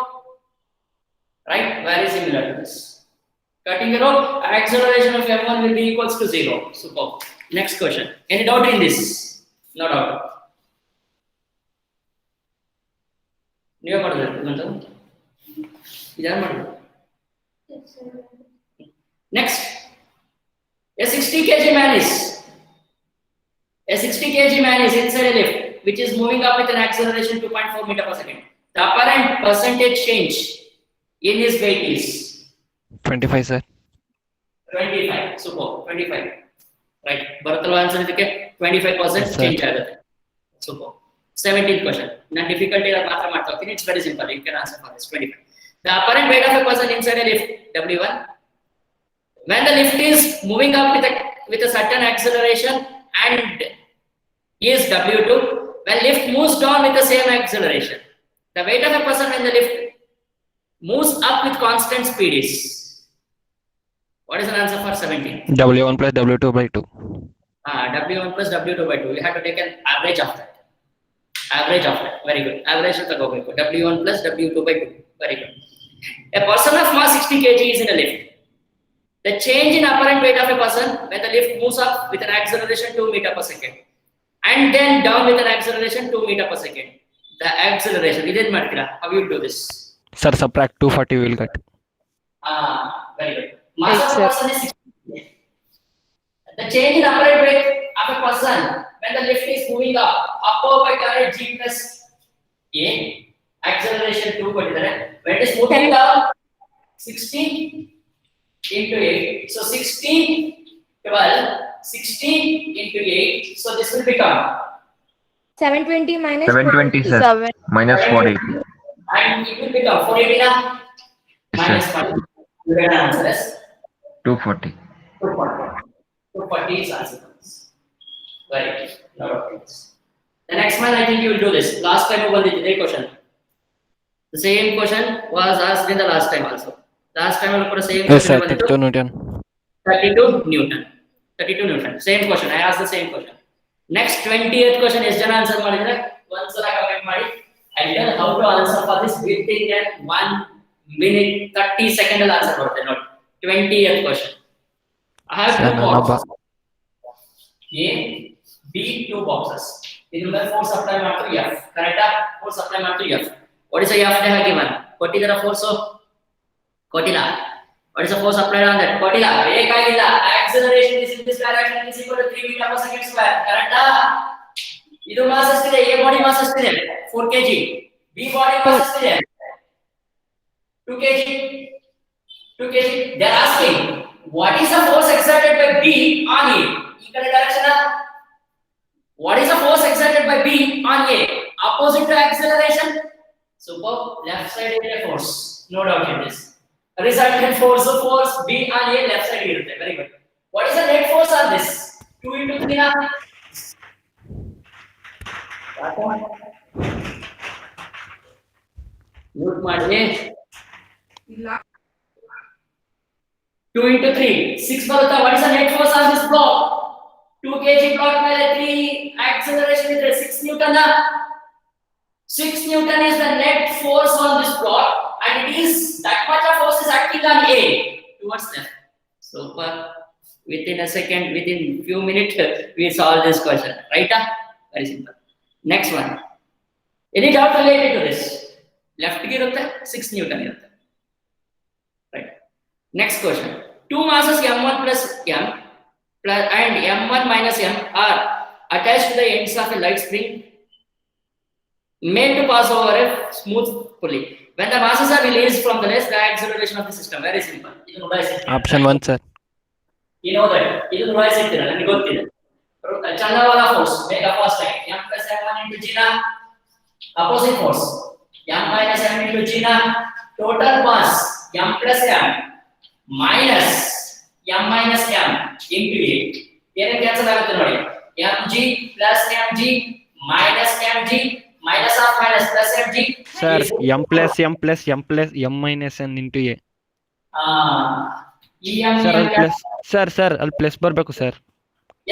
Right? Very similar to this. Cutting a rope, acceleration of m1 will be equals to 0. Super. Next question. Any doubt in this? No doubt. ನೀವು ಮಾಡಿದ್ರೆ ಇದನ್ನ ಮಾಡಿ. Next, a 60 kg man is inside a lift which is moving up with an acceleration 2.4 meter per second. The apparent percentage change in his weight is 25 sir. 25. Super. 25. Right. Bharatala answer ಇದಕ್ಕೆ 25% Yes, sir. change ಆಗುತ್ತೆ. Super. 17th question. ನಾನು difficulty ಮಾತ್ರ ಮಾಡ್ತಾ ಹೋಗ್ತೀನಿ. It's very simple. You can answer for this. 25. The apparent weight of a person inside a lift W1. When the lift is moving up with a certain acceleration and is W2, when lift moves down with the same acceleration, the weight of a person when the lift moves up with constant speed is. What is the answer for 17? W1 plus W2 by 2. W1 plus W2 by 2. We have to take an average of that. Average of that. Very good. Average of the W1 plus W2 by 2. Very good. A person of mass 60 kg is in a lift. The change in apparent weight of a person when the lift moves up with an acceleration 2 meter per second and then down with an acceleration 2 meter per second. The acceleration. How will you do this? Sir, subtract 240 will get. Very good. Mass of a Right, person is 60 kg. The change in apparent weight of a person when the lift is moving up by current g plus a, acceleration 2 ಕೊಟ್ಟಿದ್ದಾರೆ. When it is moving down 60 into 8. So 60, 12, 60 into 8. So this will become 720 minus 720 sir. Minus 480. and it will become 480 na? Yes, Minus sir. 1. You can answer this. 240. 240 is answer. Very good. Lot of things. The next one, I think you will do this. Last time over the question. The same question was asked in the last time also. Last time also the same Yes question. sir, ಬಂದಿತ್ತು. 32 Newton. 32 Newton. 32 Newton. Same question. I asked the same question. Next 20th question ಎಷ್ಟು ಜನ answer ಮಾಡಿದ್ರೆ ಒಂದ್ಸಲ comment ಮಾಡಿ. I tell how to answer for this within 1 minute 30 second ಅಲ್ಲಿ answer ಬರುತ್ತೆ ನೋಡಿ. 20th question. I have Sir, two ನಾನು boxes. A, B, 2 boxes. ಇದರಿಂದ force apply ಮಾಡ್ತು F. ಕರೆಕ್ಟಾ? Force apply ಮಾಡ್ತು F. What is the F they have given? ಕೊಟ್ಟಿದ್ದಾರೆ force ಕೊಟ್ಟಿಲ್ಲ. What is the force applied on that? ಕೊಟ್ಟಿಲ್ಲ. ಬೇಕಾಗಿಲ್ಲ. Acceleration is in this direction is equal to 3 meter per second square. ಕರೆಕ್ಟಾ? ಇದು mass ಎಷ್ಟಿದೆ? A body mass ಎಷ್ಟಿದೆ? 4 kg. B body mass ಎಷ್ಟಿದೆ? 2 kg. 2 kg. They are asking, what is the force exerted by B on A? ಈ ಕಡೆ direction what is the force exerted by B on A? Opposite to acceleration. Super. Left side is a force. No doubt in this. Resultant force B on A left side irutte. Very good. What is the net force on this? 2 into 3 na? Note ಮಾಡಿ. 2 into 3 6 ಬರುತ್ತಾ? What is the net force on this block? 2 kg block ಮೇಲೆ 3 acceleration ಇದ್ರೆ 6 Newton. 6 Newton is the net force on this block, and it is that much of force is acting on A towards left. So within a second, within few minutes, we solve this question. Right? Very simple. Next one. Any doubt related to this? Left ಗೆ ಇರುತ್ತೆ 6 Newton ಇರುತ್ತೆ. Right. Next question. Two masses m1 plus m plus and m1 minus m are attached to the ends of a light spring. made to pass over a smooth pulley. When the masses are released from the rest, the acceleration of the system. Very simple. Option 1 sir. You know that. ಇದು ನೋಡಿಸಿರ್ತೀರ, ನನಗೆ ಗೊತ್ತಿದೆ. ಚಂದವಾದ force ಬೇಗ fast ಆಗಿ m plus m1 into g ನ opposite force m minus m into g ನ total mass m plus m minus m minus m into a ಏನೇ cancel ಆಗುತ್ತೆ ನೋಡಿ, mg plus mg minus mg minus of minus plus mg sir m plus m plus m plus m minus n into a. ಈ m sir ಅಲ್ಲಿ plus sir ಅಲ್ಲಿ plus ಬರಬೇಕು sir.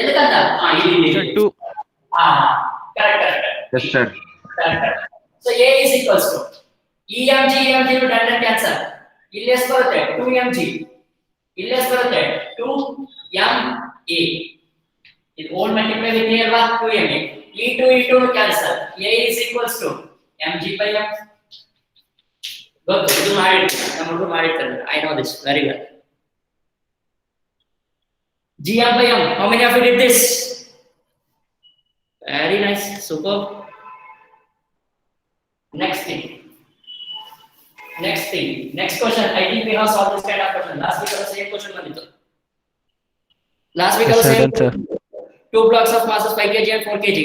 ಎದಕ್ಕಂತ ಇಲ್ಲಿ 2 correct Yes, sir. correct. So a is equals to emg ನು done cancel, ಇಲ್ಲಿ ಎಷ್ಟು ಬರುತ್ತೆ 2mg, ಇಲ್ಲಿ ಎಷ್ಟು ಬರುತ್ತೆ 2ma, ಇದು ಓಲ್ಡ್ ಮಲ್ಟಿಪ್ಲೈ ವಿತ್ a ಅಲ್ವಾ 2ma, e2 cancel, a is equals to mg by m. ಗೊತ್ತು, ಇದು ಮಾಡಿರ್ತೀನಿ, ನಮ್ಮ ಹುಡುಗರು ಮಾಡಿರ್ತಾರೆ, I know this very well. gm by m, how many of you did this? Very nice, super. Next question. I think we have solved this kind of question. Last week also same question ಬಂದಿತ್ತು. Last week also same. sir. Two blocks of masses 5 kg and 4 kg.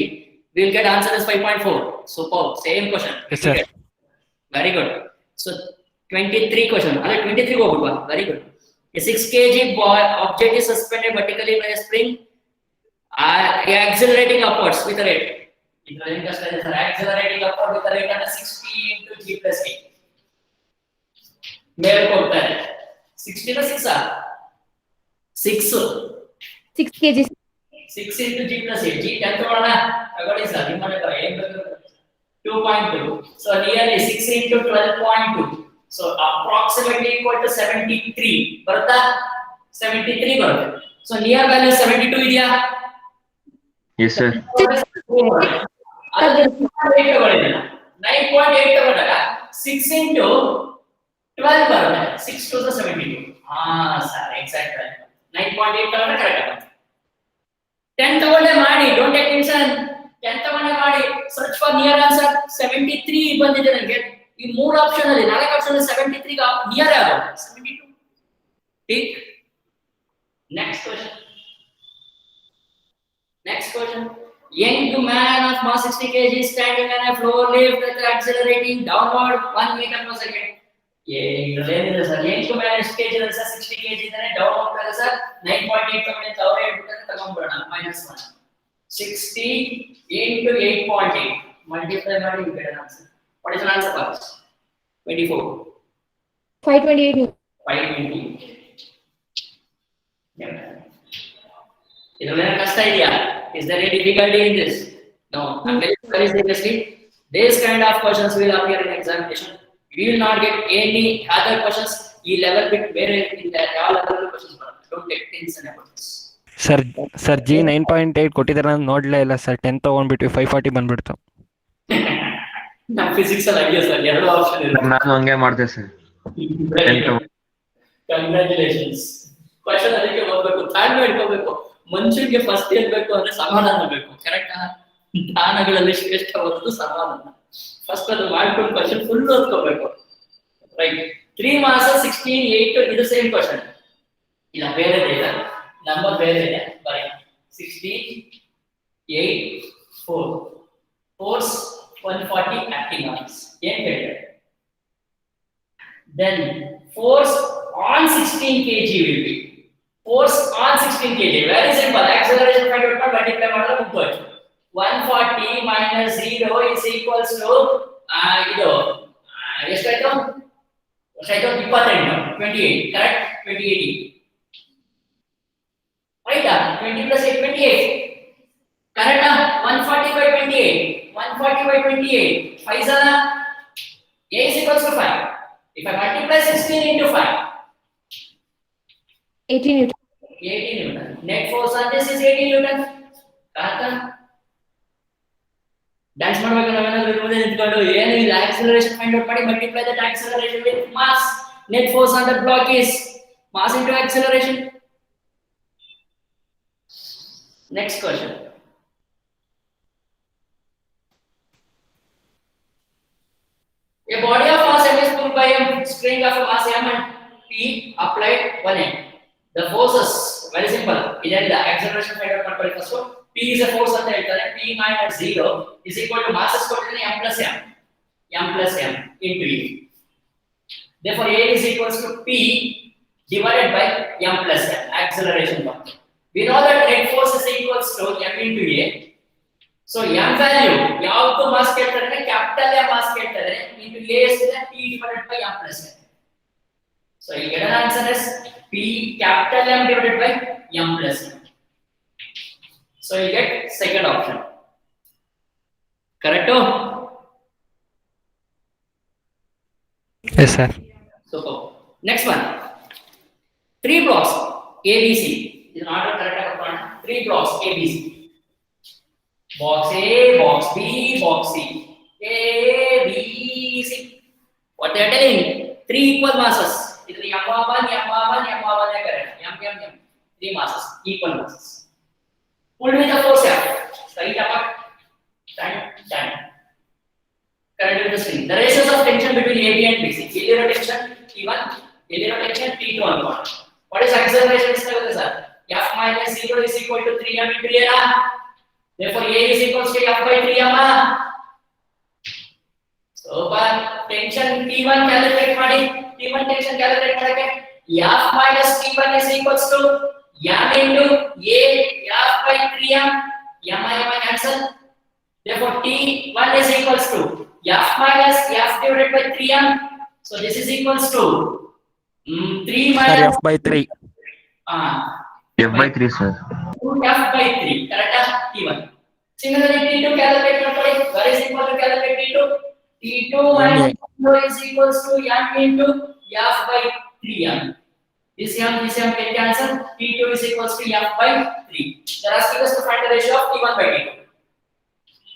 We will get answer as 5.4. Super. Same question. Yes, sir. Very good. So 23 question. Alle 23 ಹೋಗ್ಬಿಟ್ವಾ? Very good. A 6 kg object is suspended vertically by a spring, accelerating upwards with a rate. Accelerating upward with a rate of 60 into g plus k. ಮೇಲೆ ಕೊಡ್ತಾರೆ 60 ನ 6 6 kg. 6 into g plus a. g 10 ತಗೊಳ್ಳೋಣ, ತಗೊಳ್ಳಿ sir, ನಿಮ್ಮ ಮನೆ ತರ ಏನು ಬೇಕು 2.2. So nearly 6 into 12.2. So approximately equal to 73. ಬರುತ್ತಾ 73 ಬರುತ್ತೆ. So near value 72 ಇದೆಯಾ? Yes, sir. ಅದು 9.8 ತಗೊಳ್ಳಿಲ್ಲ. 9.8 ತಗೊಂಡಾಗ 6 into 12 ಬರುತ್ತೆ. 6 to the 72. ಸರ್ ಎಕ್ಸಾಕ್ಟ್ 9.8 ತಗೊಂಡ್ರೆ ಕರೆಕ್ಟ್ ಆಗುತ್ತೆ. 10 ತಗೊಂಡೆ ಮಾಡಿ, ಡೋಂಟ್ ಟೇಕ್ ಟೆನ್ಷನ್. 10 ತಗೊಂಡೆ ಮಾಡಿ, ಸರ್ಚ್ ಫಾರ್ ನಿಯರ್ ಆನ್ಸರ್ 73 ಬಂದಿದೆ ನನಗೆ. ಈ ಮೂರು ಆಪ್ಷನ್ ಅಲ್ಲಿ 4 ಆಪ್ಷನ್ ಅಲ್ಲಿ 73 ಗೆ ನಿಯರ್ ಯಾವುದು 72. ठीक. Next question. Young man of mass 60 kg is standing on a floor lift that is accelerating downward 1 meter per second. ಏನಿದೆ ಸರ್, young man ಎಷ್ಟು kg ಇದೆ ಸರ್ 60 kg ಇದ್ದಾನೆ, ಡೌನ್ ಹೋಗ್ತಾರೆ ಸರ್ 9.8 ತಗೊಂಡು ಅವರೇ ಹೇಳ್ಬಿಟ್ಟಾರೆ, ತಗೊಂಡ್ಬಿಡೋಣ -1. 60 into 8.8 ಮಲ್ಟಿಪ್ಲೈ ಮಾಡಿ you get an answer. What is the answer for this? 24. 528. 520. ಇದರಲ್ಲಿ ಕಷ್ಟ ಇದೆಯಾ? Is there any difficulty in this? No. I'm very seriously. This kind of questions will appear in examination. We will not get any other questions. ಈ level bit ಬೇರೆ in all other questions. Don't take tension about this. Sir g 9.8 ಕೊಟ್ಟಿದ್ದಾರೆ, ನಾನು ನೋಡ್ಲೇ ಇಲ್ಲ sir. 10 ತಗೊಂಡ್ಬಿಟ್ಟು 540 ಬಂದ್ಬಿಡ್ತು. ನಮ್ಮ physics ಅಲ್ಲಿ ಆಗಿದೆ ಸರ್, ಎರಡು ಆಪ್ಷನ್ ಇದೆ. ನಾನು ಹಂಗೆ ಮಾಡಿದೆ ಸರ್. ಕಂಗ್ರಾಚುಲೇಷನ್ಸ್. ಕ್ವೆಶ್ಚನ್ ಅದಕ್ಕೆ ಓದಬೇಕು, ತಾಳ್ಮೆ ಇಟ್ಕೋಬೇಕು. ಮನುಷ್ಯನಿಗೆ ಫಸ್ಟ್ ಇರಬೇಕು ಅಂದ್ರೆ ಸಮಾಧಾನ ಬೇಕು, ಕರೆಕ್ಟಾ? ದಾನಗಳಲ್ಲಿ ಶ್ರೇಷ್ಠವಾದದ್ದು ಸಮಾಧಾನ. ಫಸ್ಟ್ ಅದು ಮಾಡ್ಕೊಂಡು ಕ್ವೆಶ್ಚನ್ ಫುಲ್ ಓದ್ಕೋಬೇಕು, ರೈಟ್? 3 masses 16 8 ಇದು ಸೇಮ್ ಕ್ವೆಶ್ಚನ್. ಇಲ್ಲ ಬೇರೆ ಇದೆ, ನಂಬರ್ ಬೇರೆ ಇದೆ, ಬರೀ 16 8 4 ಫೋರ್ಸ್ 140 acting on this. ಏನ್ ಹೇಳ್ತಾರೆ? Then force on 16 kg will be force on 16 kg. Very simple. Acceleration find out multiply ಮಾಡಿದ್ರೆ ಮುಗ್ದೋಯ್ತು. 140 minus 0 is equals to ಇದು ಎಷ್ಟಾಯ್ತು? 28 ಕರೆಕ್ಟ್? 28 ಆಯ್ತಾ? 20 plus 8 28 ಕರೆಕ್ಟಾ? 140 by 28 140 by 28 5 is a is equals to 5. If I multiply 16 into 5, 18 Newton. 18 Newton. Net force on this is 18 Newton. Correct? Dance ಮಾಡಬೇಕು ನಾವೇನಾದ್ರೂ ಇರುವುದೇ ನಿಂತ್ಕೊಂಡು ಏನು ಇಲ್ಲ, acceleration find out ಮಾಡಿ, multiply that acceleration with mass. Net force on the block is mass into acceleration. Next question. A body of mass m is pulled by a string of mass m and p applied one end. The forces, very simple. Idari the acceleration find out ಮಾಡ್ಕೊಳ್ಳಿ first. P is a force ಅಂತ ಹೇಳ್ತಾರೆ. P minus 0 is equal to masses ಕೊಟ್ಟಿದ್ದಾನೆ m plus m into E. Therefore A is equals to P divided by m plus m, acceleration one. We know that net force is equals to m into A. So m value ಯಾವುದು mass ಕೇಳ್ತಾರೆ capital M mass ಕೇಳ್ತಾರೆ into A is P divided by m plus m. So you get an answer as P capital M divided by m plus m. So you get second option. Correcto? Yes, sir. Super. Next one. 3 blocks A, B, C. This is not a correct. 3 blocks A, B, C. Box A, box B, box C. A, B, C. What they are telling? 3 equal masses. It is M1, M1, M1 correct. M. 3 masses, equal masses. Pulled with the force F. Straight apart. Done. Current with the string. The ratios of tension between AB and BC. Aerial tension T1, aerial tension T2 on one. What is acceleration? Sir? F minus 0 is equal to 3m into A. Therefore, A is equal to F by 3m. So, tension T1 calculate ಮಾಡಿ. T1 tension calculate ಮಾಡಕ್ಕೆ F minus T1 is equal to m into A F by 3m. M cancel. Therefore, T1 is equals to F minus F divided by 3m. So, this is equals to 3 Sir, minus F by 3. F by 3, sir. F by 3. Correct? T1. Similarly, T2 calculate ಮಾಡ್ಕೊಳ್ಳಿ. Very simple to calculate T2. T2 minus 0 is equals to m into F by 3m. This m can cancel. T2 is equals to F by 3. They are asking us to find the ratio of T1 by T2.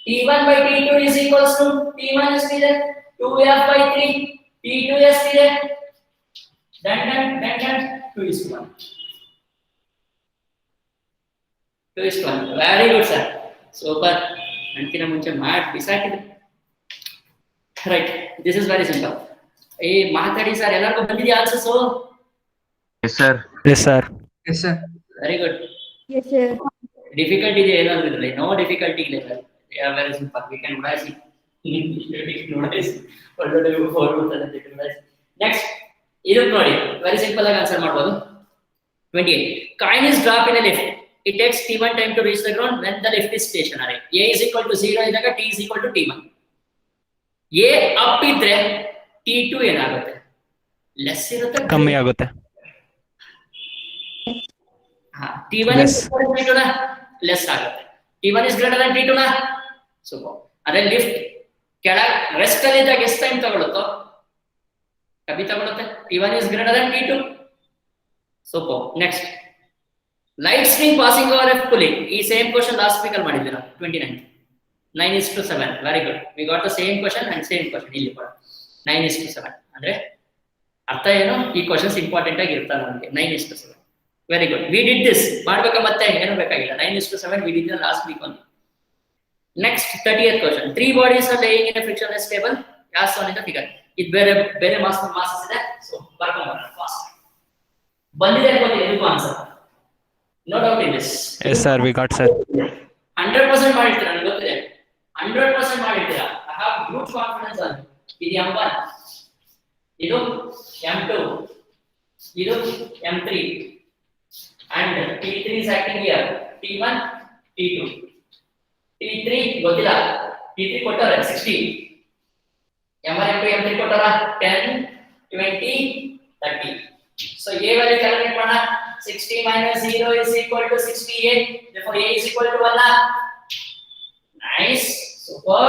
T1 by T2 is equals to T minus T there, 2F by 3, T2 is T there, then 2 is 1. 2 is 1. Very good, sir. Super. Antina munche mat bisaakide. Right. This is very simple. Hey, maatadi sir, ellargu bandidi answers. Yes, sir. Yes, sir. Yes, sir. Very good. Yes, sir. Difficulty ಇದೆ ಏನಾದ್ರು ಇದ್ರಲ್ಲಿ no difficulty ಇಲ್ಲ sir very simple we can notice ಒಳ್ಳೆ formula next ಇದು ನೋಡಿ very simple ಆಗಿ answer ಮಾಡಬಹುದು 28 coin is drop in a lift it takes t1 time to reach the ground when the lift is stationary a is equal to 0 ಇದ್ದಾಗ t is equal to t1 a up ಇದ್ರೆ t2 ಏನಾಗುತ್ತೆ less ಇರುತ್ತೆ ಕಮ್ಮಿ ಆಗುತ್ತೆ. T1 Less. is greater than T2 na less ಆಗುತ್ತೆ T1 is greater than T2 na super ಅದೇ lift ಕೆಳಗೆ rest ಅಲ್ಲಿ ಇದ್ದಾಗ ಎಷ್ಟು ಟೈಮ್ ತಗೊಳುತ್ತೋ ಕಮ್ಮಿ ತಗೊಳುತ್ತೆ T1 is greater than T2 super next light string passing over a pulley ಈ same question last week ಅಲ್ಲಿ ಮಾಡಿದ್ವಿ ನಾವು 29 9:7 very good we got the same question and same question ಇಲ್ಲಿ ಕೂಡ 9:7 ಅಂದ್ರೆ ಅರ್ಥ ಏನು ಈ ಕ್ವೆಶ್ಚನ್ಸ್ ಇಂಪಾರ್ಟೆಂಟ್ ಆಗಿ ಇರ್ತಾವೆ ನಮಗೆ 9:7 very good we did this ಮಾಡಬೇಕಾ ಮತ್ತೆ ಏನು ಬೇಕಾಗಿಲ್ಲ 9:7 we did the last week only next 30th question three bodies are laying in a frictionless table as shown in the figure ಇದು ಬೇರೆ masses ಇದೆ so ಬರ್ಕೊಂಬರೋಣ fast ಬಂದಿದೆ ಅನ್ಕೋತೀನಿ ಇದಕ್ಕೂ answer no doubt in this Yes, sir. We got, sir. 100% ಮಾಡಿರ್ತೀರಾ ನನಗೆ ಗೊತ್ತಿದೆ 100% ಮಾಡಿರ್ತೀರಾ I have huge confidence on ಇದು M1 ಇದು M2 ಇದು M3 and T3 is acting here T1 T2 T3 ಗೊತ್ತಿಲ್ಲ T3 ಕೊಟ್ಟರೆ 16 M1 M2 M3 ಕೊಟ್ಟರ 10 20 30 so A value calculate ಮಾಡೋಣ 60 minus 0 is equal to 68 therefore A is equal to 1 nice super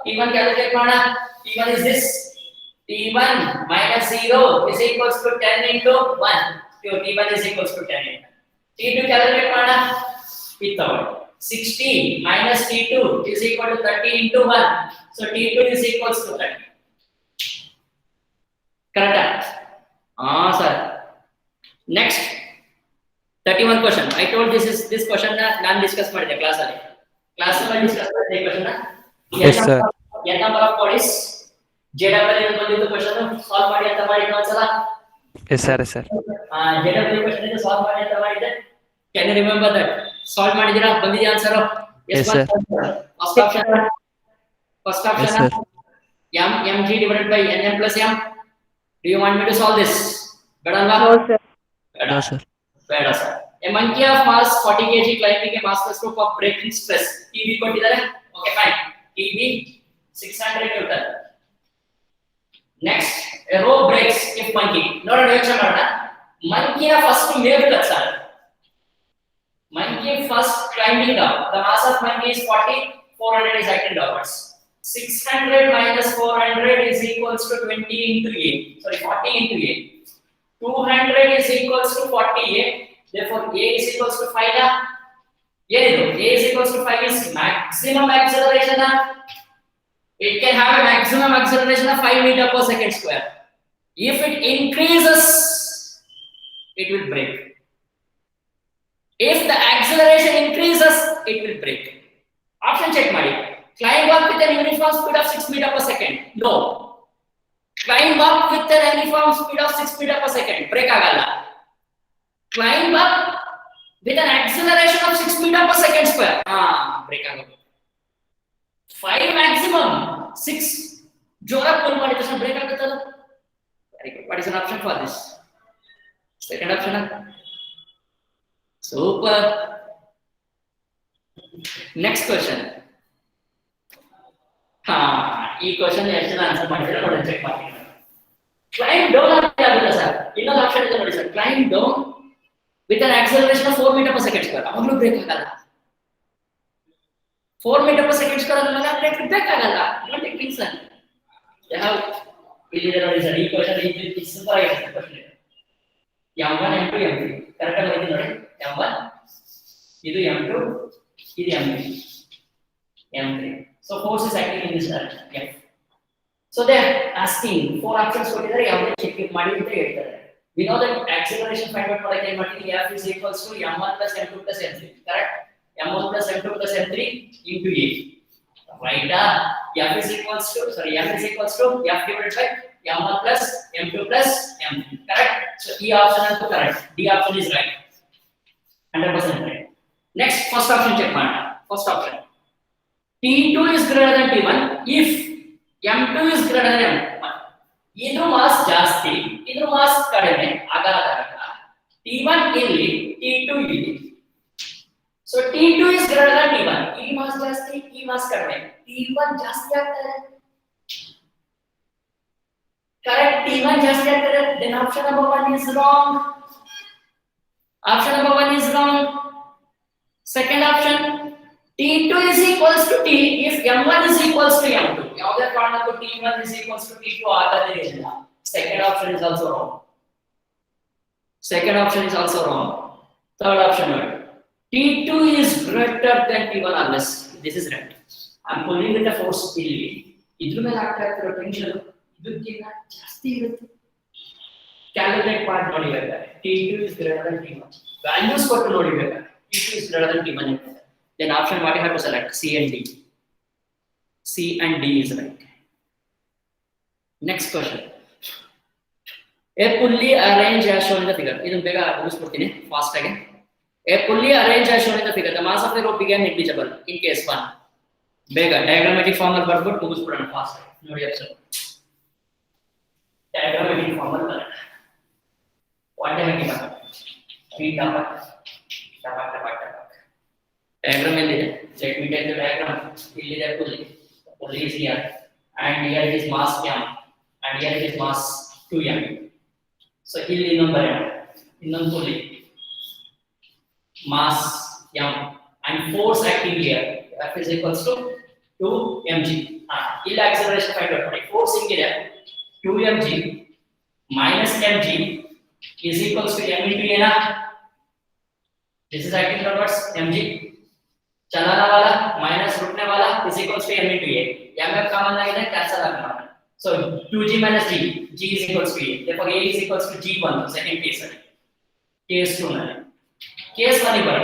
T1 calculate ಮಾಡೋಣ T1 is this T1 minus 0 is equals to 10 into 1 so T1 is equals to 10 into T2 calculate ಮಾಡೋಣ ಇದು 60 minus T2 is equal to 30 into 1 so T2 is equals to 30 correct sir next 31 question I told this question ನಾನು discuss ಮಾಡಿದೆ class ಅಲ್ಲಿ discuss ಮಾಡಿದೆ ಈ question Yes, sir. n number of bodies JW ಬಂದಿದ್ದು question solve ಮಾಡಿ ಅಂತ ಮಾಡಿದ್ವಿ ಒಂದ್ಸಲ. Yes sir yes sir. JW question ಇದೆ ಸಾಲ್ವ್ ಮಾಡಿ ಅಂತ ಮಾಡಿದ್ದೆ. Can you remember that? Solve ಮಾಡಿದಿರಾ? ಬಂದಿದೆಯಾ answer? Yes, sir. First option Yes, sir. mg divided by nm plus m. Do you want me to solve this? ಬೇಡ ಅಲ್ವಾ? No, sir. ಬೇಡ. No, sir. ಬೇಡ sir. A monkey of mass 40 kg climbing a mass stroke of breaking stress. TB ಕೊಟ್ಟಿದ್ದಾರೆ. Okay, fine. TB 600 Newton. Next, a rope breaks if monkey. ನೋಡೋಣ ಯೋಚನೆ ಮಾಡೋಣ. monkey first ಮೇಲ್ಕ್ಕೆ sir. Monkey first climbing down. The mass of monkey is 40. 400 is acting downwards. 600 minus 400 is equals to 20 into a. Sorry, 40 into a. 200 is equals to 40a. Therefore, a is equals to 5. A is equals to 5 is maximum acceleration. It can have a maximum acceleration of 5 meter per second square. If it increases, it will break. If the acceleration increases, it will break. Option check ಮಾಡಿ. Climb up with an uniform speed of 6 meter per second. No. Climb up with an uniform speed of 6 meter per second. Break ಆಗಲ್ಲ. Climb up with an acceleration of 6 meter per second square. Break ಆಗಲ್ಲ. 5 maximum. 6 ಜೋರಾಗಿ pull ಮಾಡಿದ ತಕ್ಷಣ break ಆಗುತ್ತಲ್ಲ. Very good. What is an option for this? Second option. Super. Next question. ಈ question ಎಷ್ಟು ಜನ answer ಮಾಡಿದ್ರೆ ನೋಡಿ ಚೆಕ್ ಮಾಡಿ. Climb down ಆಗುತ್ತೆ ಸರ್. ಇನ್ನೊಂದು ಆಪ್ಷನ್ ಇದೆ ನೋಡಿ sir. Climb down with an acceleration of 4 meter per second square. ಅವಾಗಲೂ ಬ್ರೇಕ್ ಆಗಲ್ಲ. 4 meter per second square ಅಲ್ಲ ಬ್ರೇಕ್ ಆಗಲ್ಲ. ನಾಟ್ ಎ ಕಿಂಗ್ಸನ್. ಯಾವ ಇಲ್ಲಿ ನೋಡಿ ಸರ್. ಈ ಕ್ವೆಶ್ಚನ್ ಇದು ಸೂಪರ್ ಆಗಿದೆ question. M1 M2 M3 correct ಆಗಿ ನೋಡಿ. M1 ಇದು M2 ಇದು M3 M3. So force is acting in this direction. F. So they are asking 4 options ಕೊಟ್ಟಿದ್ದಾರೆ. ಯಾವುದು ಚೆಕ್ ಮಾಡಿ ಅಂತ ಹೇಳ್ತಾರೆ. We know that acceleration find out ಮಾಡಕ್ಕೆ ಏನು ಮಾಡ್ತೀವಿ? F is equals to m1 plus m2 plus m3. Correct? m1 plus m2 plus m3 into a. Right? F is equals to m is equals to f divided by m1 plus m2 plus m3. Correct? So E option is correct. D option is right. 100% right. Next, first option check ಮಾಡೋಣ. First option. T2 is greater than T1 if M2 is greater than M1. ಇದ್ರ mass ಜಾಸ್ತಿ, ಇದ್ರ mass ಕಡಿಮೆ ಆದಾಗ T1 ಇಲ್ಲಿ, T2 ಇಲ್ಲಿ. So T2 is greater than T1. ಈ mass ಜಾಸ್ತಿ, ಈ ಮಾಸ್ ಕಡಿಮೆ. T1 ಜಾಸ್ತಿ ಆಗ್ತದೆ. Correct? T1 ಜಾಸ್ತಿ ಆಗ್ತದೆ. Then option number 1 is wrong. Option number 1 is wrong. Second option. T2 is equals to T if M1 is equals to M2. ಯಾವುದೇ ಕಾರಣಕ್ಕೂ T1 is equals to T2 ಆಗದೇ ಇಲ್ಲ. Second option is also wrong. Second option is also wrong. Third option right. T2 is greater than T1 unless this is right. I'm pulling with the force ಇಲ್ಲಿ. ಇದ್ರ ಮೇಲೆ ಆಗ್ತಾ ಇರೋ tension ಇದಕ್ಕಿಂತ ಜಾಸ್ತಿ ಇರುತ್ತೆ. ಕ್ಯಾಲ್ಕುಲೇಟ್ ಮಾಡಿ ನೋಡಿಬೇಕಾದ್ರೆ T2 is greater than T1. Values ಕೊಟ್ಟು ನೋಡಿಬೇಕಾದ್ರೆ T2 is greater than T1 ಇರುತ್ತೆ. Then option what you have to select C and D. C and D is right. Next question. A pulley arranged as shown in the figure. ಇದನ್ನ ಬೇಗ ಮುಗಿಸ್ಬಿಡ್ತೀನಿ fast ಆಗಿ. A pulley arranged as shown in the figure. The mass of the rope began negligible in case 1. ಬೇಗ diagrammatic form ಅಲ್ಲಿ ಬರ್ಬಿಟ್ಟು ಮುಗಿಸ್ಬಿಡೋಣ fast ಆಗಿ. ನೋಡಿ Apsara. Diagrammatic form ಅಲ್ಲಿ ಬರೋಣ. What am I doing? Read the diagram ಇಲ್ಲಿ let me take the diagram. ಇಲ್ಲಿ ಇದೆ pulley is here and here it is mass m and here it is mass 2m. So ಇಲ್ಲಿ ಇನ್ನೊಂದು ಬರೆಯೋಣ. ಇನ್ನೊಂದು pulley mass m and force acting here F is equals to 2mg. ಇಲ್ಲಿ acceleration find out ಮಾಡಿ. force ಹಿಂಗಿದೆ 2mg minus mg is equals to m into a. This is acting towards mg. चलाना वाला minus रुकने वाला is equals to m into a. m f common आएगा cancel आएगा. So 2g minus g, g is equals to a. Therefore a is equals to g1. Second case है. Case 2 ना. Case 1 ही बड़ा.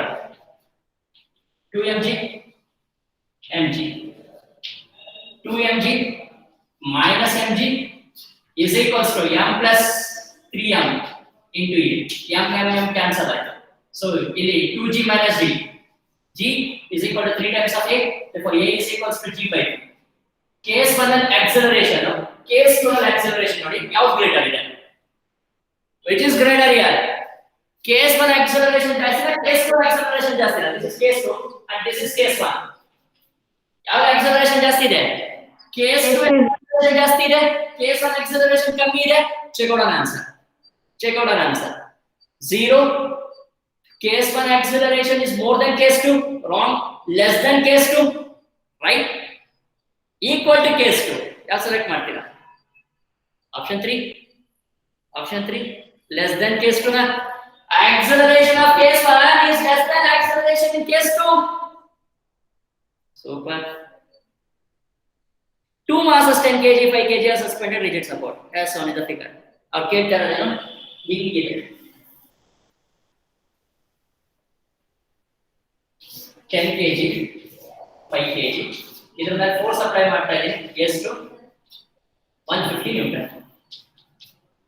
2mg mg 2mg minus mg is equals to m plus 3m into e. M cancel ಆಯ್ತು. So ಇಲ್ಲಿ 2g minus d. G is equal to 3 times of a, therefore a is equals to g by 2. Case 1 ಅಲ್ಲಿ acceleration, case 2 ಅಲ್ಲಿ acceleration ನೋಡಿ ಯಾವುದು greater ಆಗಿದೆ? Which is greater here? Case 1 acceleration ಜಾಸ್ತಿ ಇದೆ, case 2 acceleration ಜಾಸ್ತಿ ಇದೆ. This is case 2 and this is case 1. ಯಾವ acceleration ಜಾಸ್ತಿ ಇದೆ? Case 2 acceleration ಜಾಸ್ತಿ ಇದೆ, case 1 acceleration ಕಮ್ಮಿ ಇದೆ. Check out an answer. Check out an answer. 0. Case 1 acceleration is more than case 2. Wrong. Less than case 2. Right. Equal to case 2. ಯಾವ select ಮಾಡ್ತೀರಾ? Option 3. Option 3. Less than case 2 na. Acceleration of case 1 is less than acceleration in case 2. Super. 2 masses 10 kg, 5 kg are suspended rigid support as shown in the figure. Or ಕೇಳ್ತಾರೆ ಏನು? ಹೀಗಿದೆ. 10 kg, 5 kg. ಇದರ ಮೇಲೆ force apply ಮಾಡ್ತಾ ಇದ್ದೀನಿ. ಎಷ್ಟು? 150 Newton.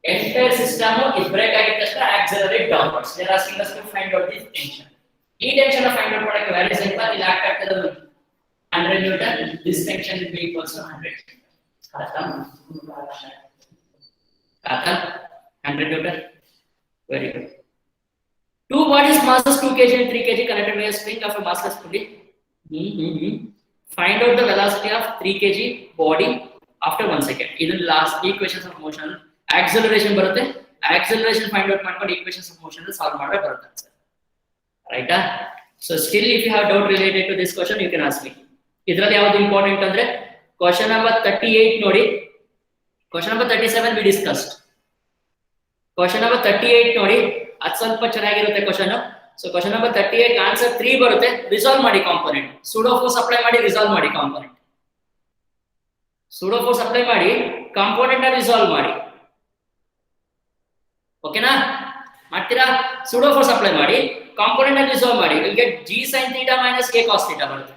Entire system is break ಆಗಿದ ತಕ್ಷಣ accelerate downwards. They are asking us to find out this tension. ಈ tension find out ಮಾಡಕ್ಕೆ very simple. ಇಲ್ಲಿ ಆಕ್ಟ್ ಆಗ್ತದೆ 100 Newton. This tension will be equals to 100. ಖಾತಮ್? 100 Newton. Very good. Two bodies masses 2 kg and 3 kg connected by a string of a massless pulley. Find out the velocity of 3 kg body after 1 second. This is last equations of motion. Acceleration ಬರುತ್ತೆ. Acceleration find out ಮಾಡ್ಕೊಂಡು equations of motion solve ಮಾಡಕ್ಕೆ ಬರುತ್ತೆ answer. Right? So still if you have doubt related to this question you can ask me. ಇದರಲ್ಲಿ ಯಾವುದು important ಅಂದ್ರೆ question number 38 ನೋಡಿ. Question number 37 we discussed. Question number 38 ನೋಡಿ. ಅದು ಸ್ವಲ್ಪ ಚೆನ್ನಾಗಿರುತ್ತೆ question. So question number 38 answer 3 ಬರುತ್ತೆ. ರಿಸಾಲ್ವ್ ಮಾಡಿ ಕಾಂಪೋನೆಂಟ್. ಸೂಡೋ ಫೋರ್ಸ್ ಅಪ್ಲೈ ಮಾಡಿ ರಿಸಾಲ್ವ್ ಮಾಡಿ ಕಾಂಪೋನೆಂಟ್. ಸೂಡೋ ಫೋರ್ಸ್ ಅಪ್ಲೈ ಮಾಡಿ ಕಾಂಪೋನೆಂಟ್ ಅನ್ನು ರಿಸಾಲ್ವ್ ಮಾಡಿ. ಓಕೆನಾ? ಮಾಡ್ತೀರಾ? ಸೂಡೋ ಫೋರ್ಸ್ ಅಪ್ಲೈ ಮಾಡಿ ಕಾಂಪೋನೆಂಟ್ ಅನ್ನು ರಿಸಾಲ್ವ್ ಮಾಡಿ. Will get g sin θ minus k cos θ ಬರುತ್ತೆ.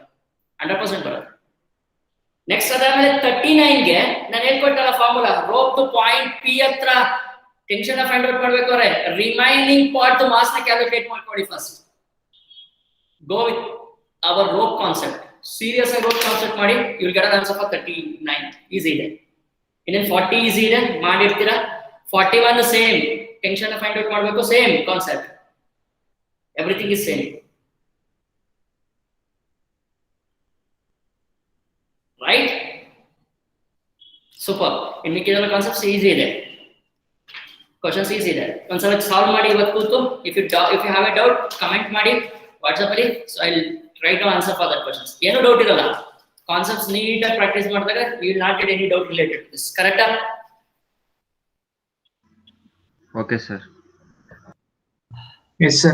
100% ಬರುತ್ತೆ. ನೆಕ್ಸ್ಟ್ ಅದಾದ್ಮೇಲೆ 39 ಗೆ ನಾನು ಹೇಳ್ಕೊಟ್ಟಲ್ಲ ಫಾರ್ಮುಲಾ, ರೋಪ್ ಪಾಯಿಂಟ್ P ಹತ್ರ ಟೆನ್ಷನ್ ಫೈಂಡ್ ಔಟ್ ಮಾಡಬೇಕು ಅಂದ್ರೆ ರಿಮೈನಿಂಗ್ ಪಾರ್ಟ್ ಮಾಸ್ ನ ಕ್ಯಾಲ್ಕುಲೇಟ್ ಮಾಡ್ಕೊಳ್ಳಿ first. Go with our rope concept. Serious ಆಗಿ ರೋಪ್ ಕಾನ್ಸೆಪ್ಟ್ ಮಾಡಿ you will get an answer for 39. Easy ಇದೆ. ಇನ್ನೇನು 40 ಈಸಿ ಇದೆ, ಮಾಡಿರ್ತೀರಾ. 41 ಸೇಮ್ ಟೆನ್ಷನ್ ಫೈಂಡ್ ಔಟ್ ಮಾಡಬೇಕು, same concept, everything is same. Right? Super. ಇನ್ನು ಮಿಕ್ಕಿದ ಕಾನ್ಸೆಪ್ಟ್ಸ್ ಈಸಿ ಇದೆ. ಕ್ವಶನ್ಸ್ ಈಸಿ ಇದೆ. ಒಂದ್ಸಲ ಸಾಲ್ವ್ ಮಾಡಿ ಇವತ್ತು ಕೂತು. If you have a doubt comment ಮಾಡಿ ವಾಟ್ಸ್ಆಪ್ ಅಲ್ಲಿ. So I will try to answer for that questions. ಏನು ಡೌಟ್ ಇರಲ್ಲ. ಕಾನ್ಸೆಪ್ಟ್ಸ್ ನೀಟಾಗಿ ಪ್ರಾಕ್ಟೀಸ್ ಮಾಡಿದಾಗ you will not get any doubt related to this. ಕರೆಕ್ಟಾ? Okay, sir. Yes, sir.